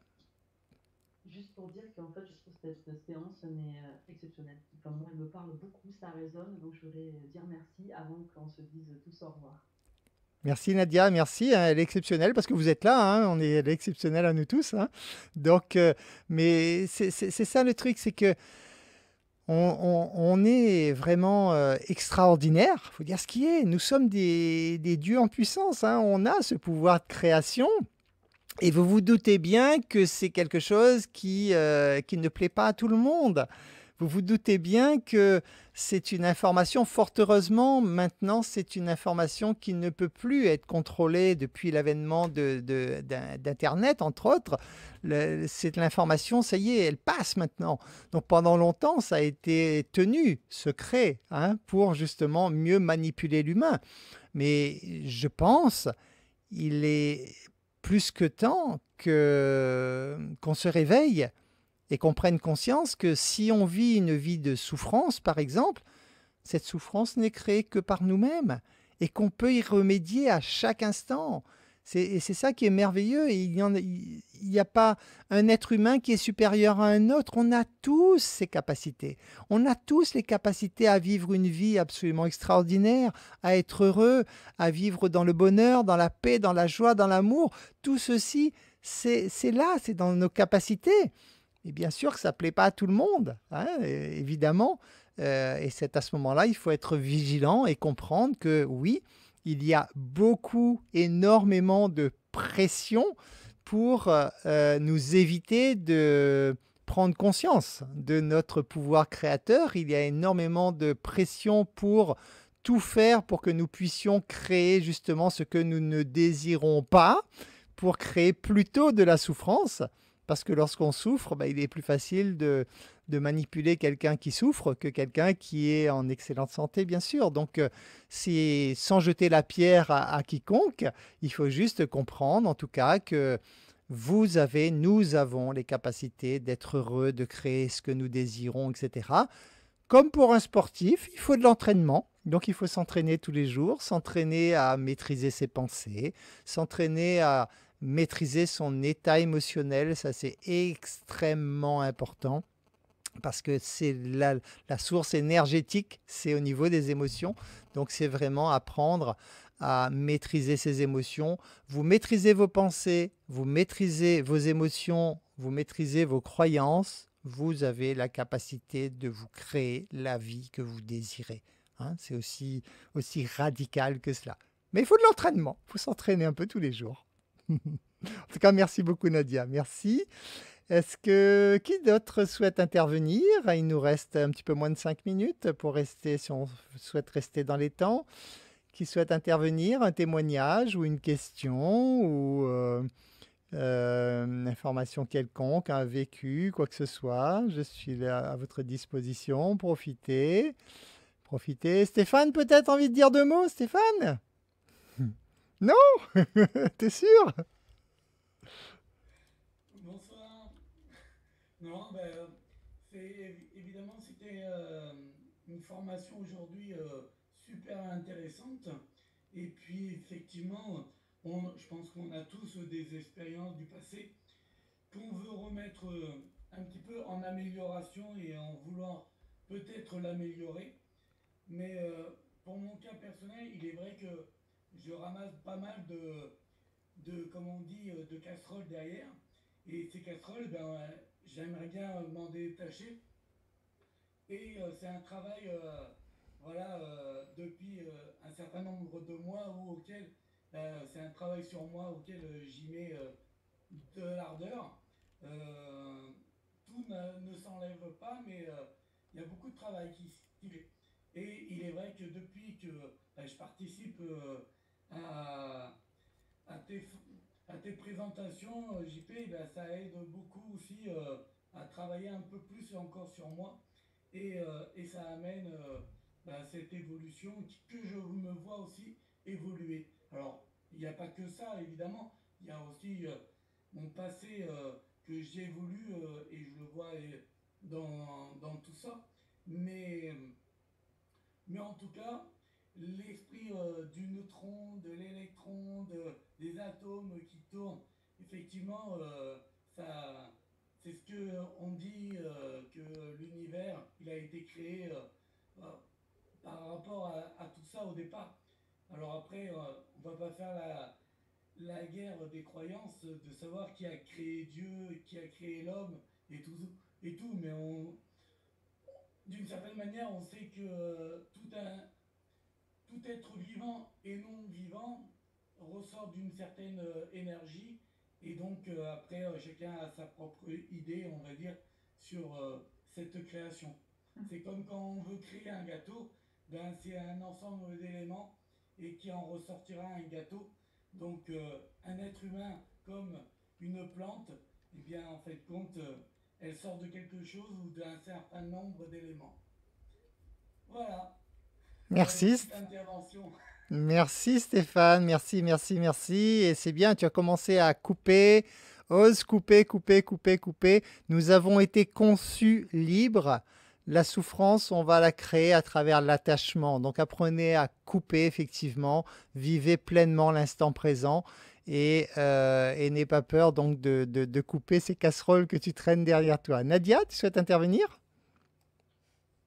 Juste pour dire qu'en fait, je trouve cette séance exceptionnelle. Enfin, moi, elle me parle beaucoup, ça résonne, donc je voulais dire merci avant qu'on se dise tous au revoir. Merci Nadia, merci, hein, elle est exceptionnelle parce que vous êtes là, hein, elle est exceptionnelle à nous tous. Hein. Donc, mais c'est ça le truc, c'est que on est vraiment extraordinaire, il faut dire ce qui est. Nous sommes des dieux en puissance, hein, on a ce pouvoir de création. Et vous vous doutez bien que c'est quelque chose qui ne plaît pas à tout le monde. Vous vous doutez bien que c'est une information, fort heureusement, maintenant, c'est une information qui ne peut plus être contrôlée depuis l'avènement d'Internet, entre autres. C'est l'information, ça y est, elle passe maintenant. Donc pendant longtemps, ça a été tenu secret hein, pour justement mieux manipuler l'humain. Mais je pense, il est plus que temps qu'on se réveille et qu'on prenne conscience que si on vit une vie de souffrance, par exemple, cette souffrance n'est créée que par nous-mêmes et qu'on peut y remédier à chaque instant. Et c'est ça qui est merveilleux. Et il n'y a pas un être humain qui est supérieur à un autre. On a tous ces capacités. On a tous les capacités à vivre une vie absolument extraordinaire, à être heureux, à vivre dans le bonheur, dans la paix, dans la joie, dans l'amour. Tout ceci, c'est là, c'est dans nos capacités. Et bien sûr que ça ne plaît pas à tout le monde, hein, évidemment. Et c'est à ce moment-là, il faut être vigilant et comprendre que oui, il y a énormément de pression pour nous éviter de prendre conscience de notre pouvoir créateur. Il y a énormément de pression pour tout faire pour que nous puissions créer justement ce que nous ne désirons pas, pour créer plutôt de la souffrance. Parce que lorsqu'on souffre, il est plus facile de manipuler quelqu'un qui souffre que quelqu'un qui est en excellente santé, bien sûr. Donc, c'est sans jeter la pierre à quiconque, il faut juste comprendre, en tout cas, que nous avons les capacités d'être heureux, de créer ce que nous désirons, etc. Comme pour un sportif, il faut de l'entraînement. Donc, il faut s'entraîner tous les jours, s'entraîner à maîtriser ses pensées, s'entraîner à maîtriser son état émotionnel. Ça, c'est extrêmement important parce que c'est la source énergétique, c'est au niveau des émotions. Donc, c'est vraiment apprendre à maîtriser ses émotions. Vous maîtrisez vos pensées, vous maîtrisez vos émotions, vous maîtrisez vos croyances. Vous avez la capacité de vous créer la vie que vous désirez. Hein, c'est aussi radical que cela. Mais il faut de l'entraînement. Il faut s'entraîner un peu tous les jours. En tout cas, merci beaucoup Nadia. Merci. Est-ce que qui d'autre souhaite intervenir? Il nous reste un petit peu moins de 5 minutes pour rester, si on souhaite rester dans les temps. Qui souhaite intervenir, un témoignage ou une question ou une information quelconque, un vécu, quoi que ce soit. Je suis là à votre disposition. Profitez. Profitez. Stéphane, peut-être envie de dire 2 mots, Stéphane? Non? T'es sûr? Bonsoir. Non, évidemment, c'était une formation aujourd'hui super intéressante. Et puis, effectivement, je pense qu'on a tous des expériences du passé qu'on veut remettre un petit peu en amélioration et en vouloir peut-être l'améliorer. Mais pour mon cas personnel, il est vrai que je ramasse pas mal comme on dit, de casseroles derrière. Et ces casseroles, j'aimerais bien m'en détacher. Et c'est un travail, voilà, depuis un certain nombre de mois c'est un travail sur moi auquel j'y mets de l'ardeur. Euh, Tout ne s'enlève pas, mais il y a beaucoup de travail qui fait. Et il est vrai que depuis que je participe à, à tes, à tes présentations, JP, ça aide beaucoup aussi à travailler un peu plus encore sur moi. Et ça amène cette évolution que je me vois aussi évoluer. Alors, il n'y a pas que ça, évidemment. Il y a aussi mon passé que j'évolue et je le vois dans tout ça. Mais mais en tout cas, l'esprit du neutron, de l'électron, des atomes qui tournent, effectivement, ça, c'est ce que on dit que l'univers, il a été créé euh, par rapport à tout ça au départ. Alors après, on va pas faire la guerre des croyances, de savoir qui a créé Dieu, qui a créé l'homme et tout, mais d'une certaine manière, on sait que tout être vivant et non vivant ressort d'une certaine énergie. Et donc, après, chacun a sa propre idée, on va dire, sur cette création. C'est comme quand on veut créer un gâteau, c'est un ensemble d'éléments et qui en ressortira un gâteau. Donc, un être humain comme une plante, eh bien, en fait, compte, elle sort de quelque chose ou d'un certain nombre d'éléments. Voilà. Merci. Petite intervention. Merci Stéphane, merci, merci, merci. Et c'est bien, tu as commencé à couper, ose couper, couper, couper, couper. Nous avons été conçus libres. La souffrance, on va la créer à travers l'attachement. Donc apprenez à couper, effectivement. Vivez pleinement l'instant présent. Et n'aie pas peur donc de couper ces casseroles que tu traînes derrière toi. Nadia, tu souhaites intervenir?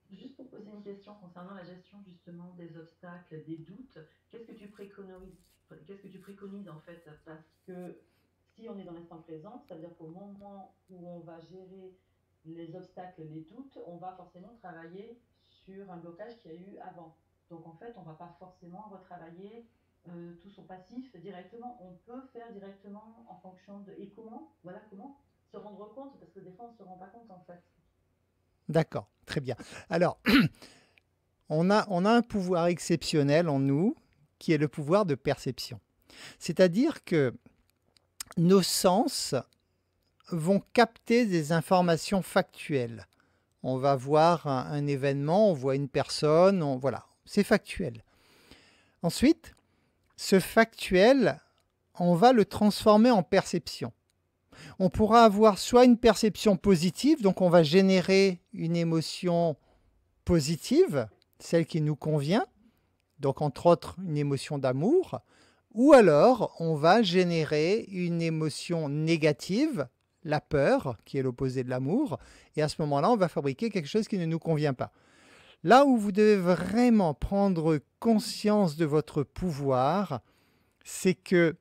Juste pour poser une question concernant la gestion justement des obstacles, des doutes, qu'est-ce que tu préconises en fait? Parce que si on est dans l'instant présent, c'est-à-dire qu'au moment où on va gérer les obstacles, les doutes, on va forcément travailler sur un blocage qu'il y a eu avant. Donc en fait, on ne va pas forcément retravailler tout son passif directement. On peut faire directement en fonction de... Et comment? Voilà, comment se rendre compte, parce que des fois, on ne se rend pas compte en fait. D'accord, très bien. Alors, on a un pouvoir exceptionnel en nous qui est le pouvoir de perception. C'est-à-dire que nos sens vont capter des informations factuelles. On va voir un événement, on voit une personne, voilà, c'est factuel. Ensuite, ce factuel, on va le transformer en perception. On pourra avoir soit une perception positive, donc on va générer une émotion positive, celle qui nous convient, donc entre autres une émotion d'amour, ou alors on va générer une émotion négative, la peur, qui est l'opposé de l'amour, et à ce moment-là, on va fabriquer quelque chose qui ne nous convient pas. Là où vous devez vraiment prendre conscience de votre pouvoir, c'est que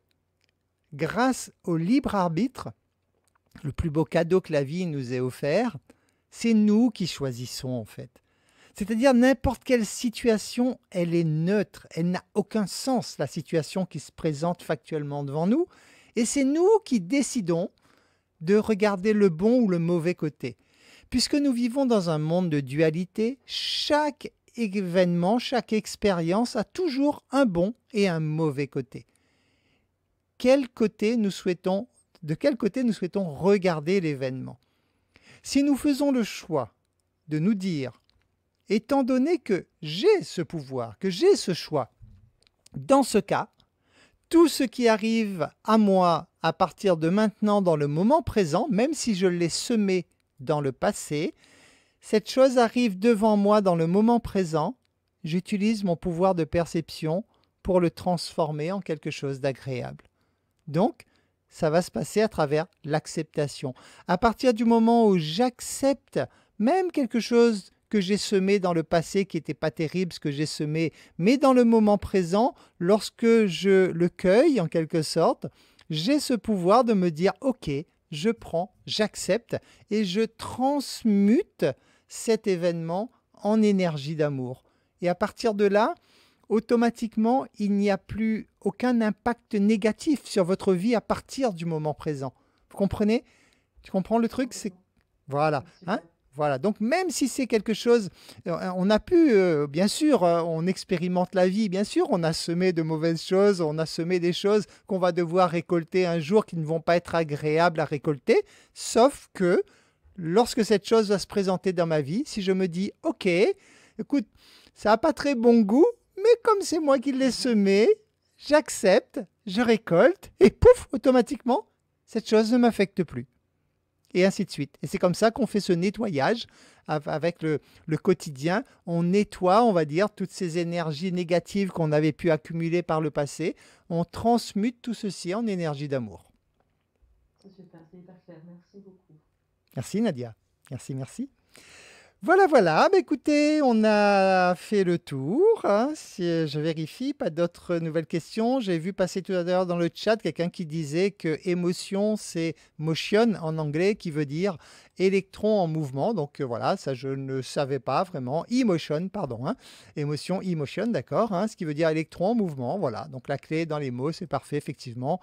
grâce au libre arbitre, le plus beau cadeau que la vie nous ait offert, c'est nous qui choisissons en fait. C'est-à-dire n'importe quelle situation, elle est neutre, elle n'a aucun sens, la situation qui se présente factuellement devant nous, et c'est nous qui décidons de regarder le bon ou le mauvais côté. Puisque nous vivons dans un monde de dualité, chaque événement, chaque expérience a toujours un bon et un mauvais côté. De quel côté nous souhaitons regarder l'événement? Si nous faisons le choix de nous dire, étant donné que j'ai ce pouvoir, que j'ai ce choix, dans ce cas, tout ce qui arrive à moi à partir de maintenant dans le moment présent, même si je l'ai semé dans le passé, cette chose arrive devant moi dans le moment présent, j'utilise mon pouvoir de perception pour le transformer en quelque chose d'agréable. Donc, ça va se passer à travers l'acceptation. À partir du moment où j'accepte même quelque chose que j'ai semé dans le passé qui n'était pas terrible, ce que j'ai semé, mais dans le moment présent, lorsque je le cueille en quelque sorte, j'ai ce pouvoir de me dire « Ok, je prends, j'accepte et je transmute cet événement en énergie d'amour. » Et à partir de là, automatiquement, il n'y a plus aucun impact négatif sur votre vie à partir du moment présent. Vous comprenez? Tu comprends le truc? C'est voilà, hein? Voilà, donc même si c'est quelque chose, on a pu, bien sûr, on expérimente la vie, bien sûr, on a semé de mauvaises choses, on a semé des choses qu'on va devoir récolter un jour qui ne vont pas être agréables à récolter, sauf que lorsque cette chose va se présenter dans ma vie, si je me dis, ok, écoute, ça n'a pas très bon goût, mais comme c'est moi qui l'ai semé, j'accepte, je récolte, et pouf, automatiquement, cette chose ne m'affecte plus. Et ainsi de suite. Et c'est comme ça qu'on fait ce nettoyage avec le quotidien. On nettoie, on va dire, toutes ces énergies négatives qu'on avait pu accumuler par le passé. On transmute tout ceci en énergie d'amour. C'est super, c'est hyper clair. Merci beaucoup. Merci Nadia. Merci, merci. Voilà, voilà. Bah, écoutez, on a fait le tour. Hein. Si je vérifie, pas d'autres nouvelles questions. J'ai vu passer tout à l'heure dans le chat quelqu'un qui disait que émotion, c'est motion en anglais, qui veut dire électron en mouvement. Donc voilà, ça je ne savais pas vraiment. Emotion, pardon. Hein. Émotion, emotion, d'accord. Hein, ce qui veut dire électron en mouvement. Voilà. Donc la clé dans les mots, c'est parfait, effectivement.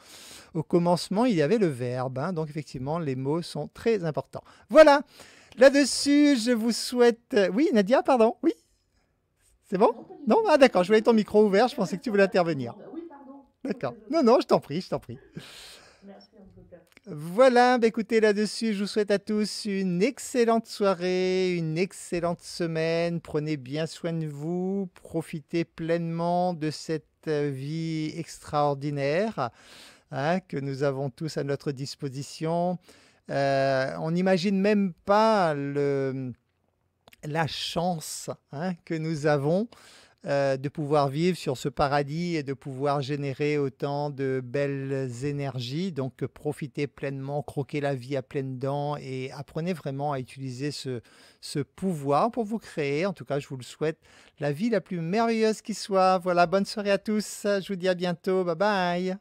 Au commencement, il y avait le verbe. Hein, donc effectivement, les mots sont très importants. Voilà. Là-dessus, je vous souhaite... Oui, Nadia, pardon. Oui. C'est bon? Non? Ah d'accord, je voyais ton micro ouvert, je pensais que tu voulais intervenir. Oui, pardon. D'accord. Non, non, je t'en prie, je t'en prie. Merci en tout cas. Voilà, bah écoutez, là-dessus, je vous souhaite à tous une excellente soirée, une excellente semaine. Prenez bien soin de vous, profitez pleinement de cette vie extraordinaire hein, que nous avons tous à notre disposition. On n'imagine même pas la chance hein, que nous avons de pouvoir vivre sur ce paradis et de pouvoir générer autant de belles énergies. Donc profitez pleinement, croquez la vie à pleines dents et apprenez vraiment à utiliser ce pouvoir pour vous créer, en tout cas je vous le souhaite, la vie la plus merveilleuse qui soit. Voilà, bonne soirée à tous, je vous dis à bientôt, bye bye.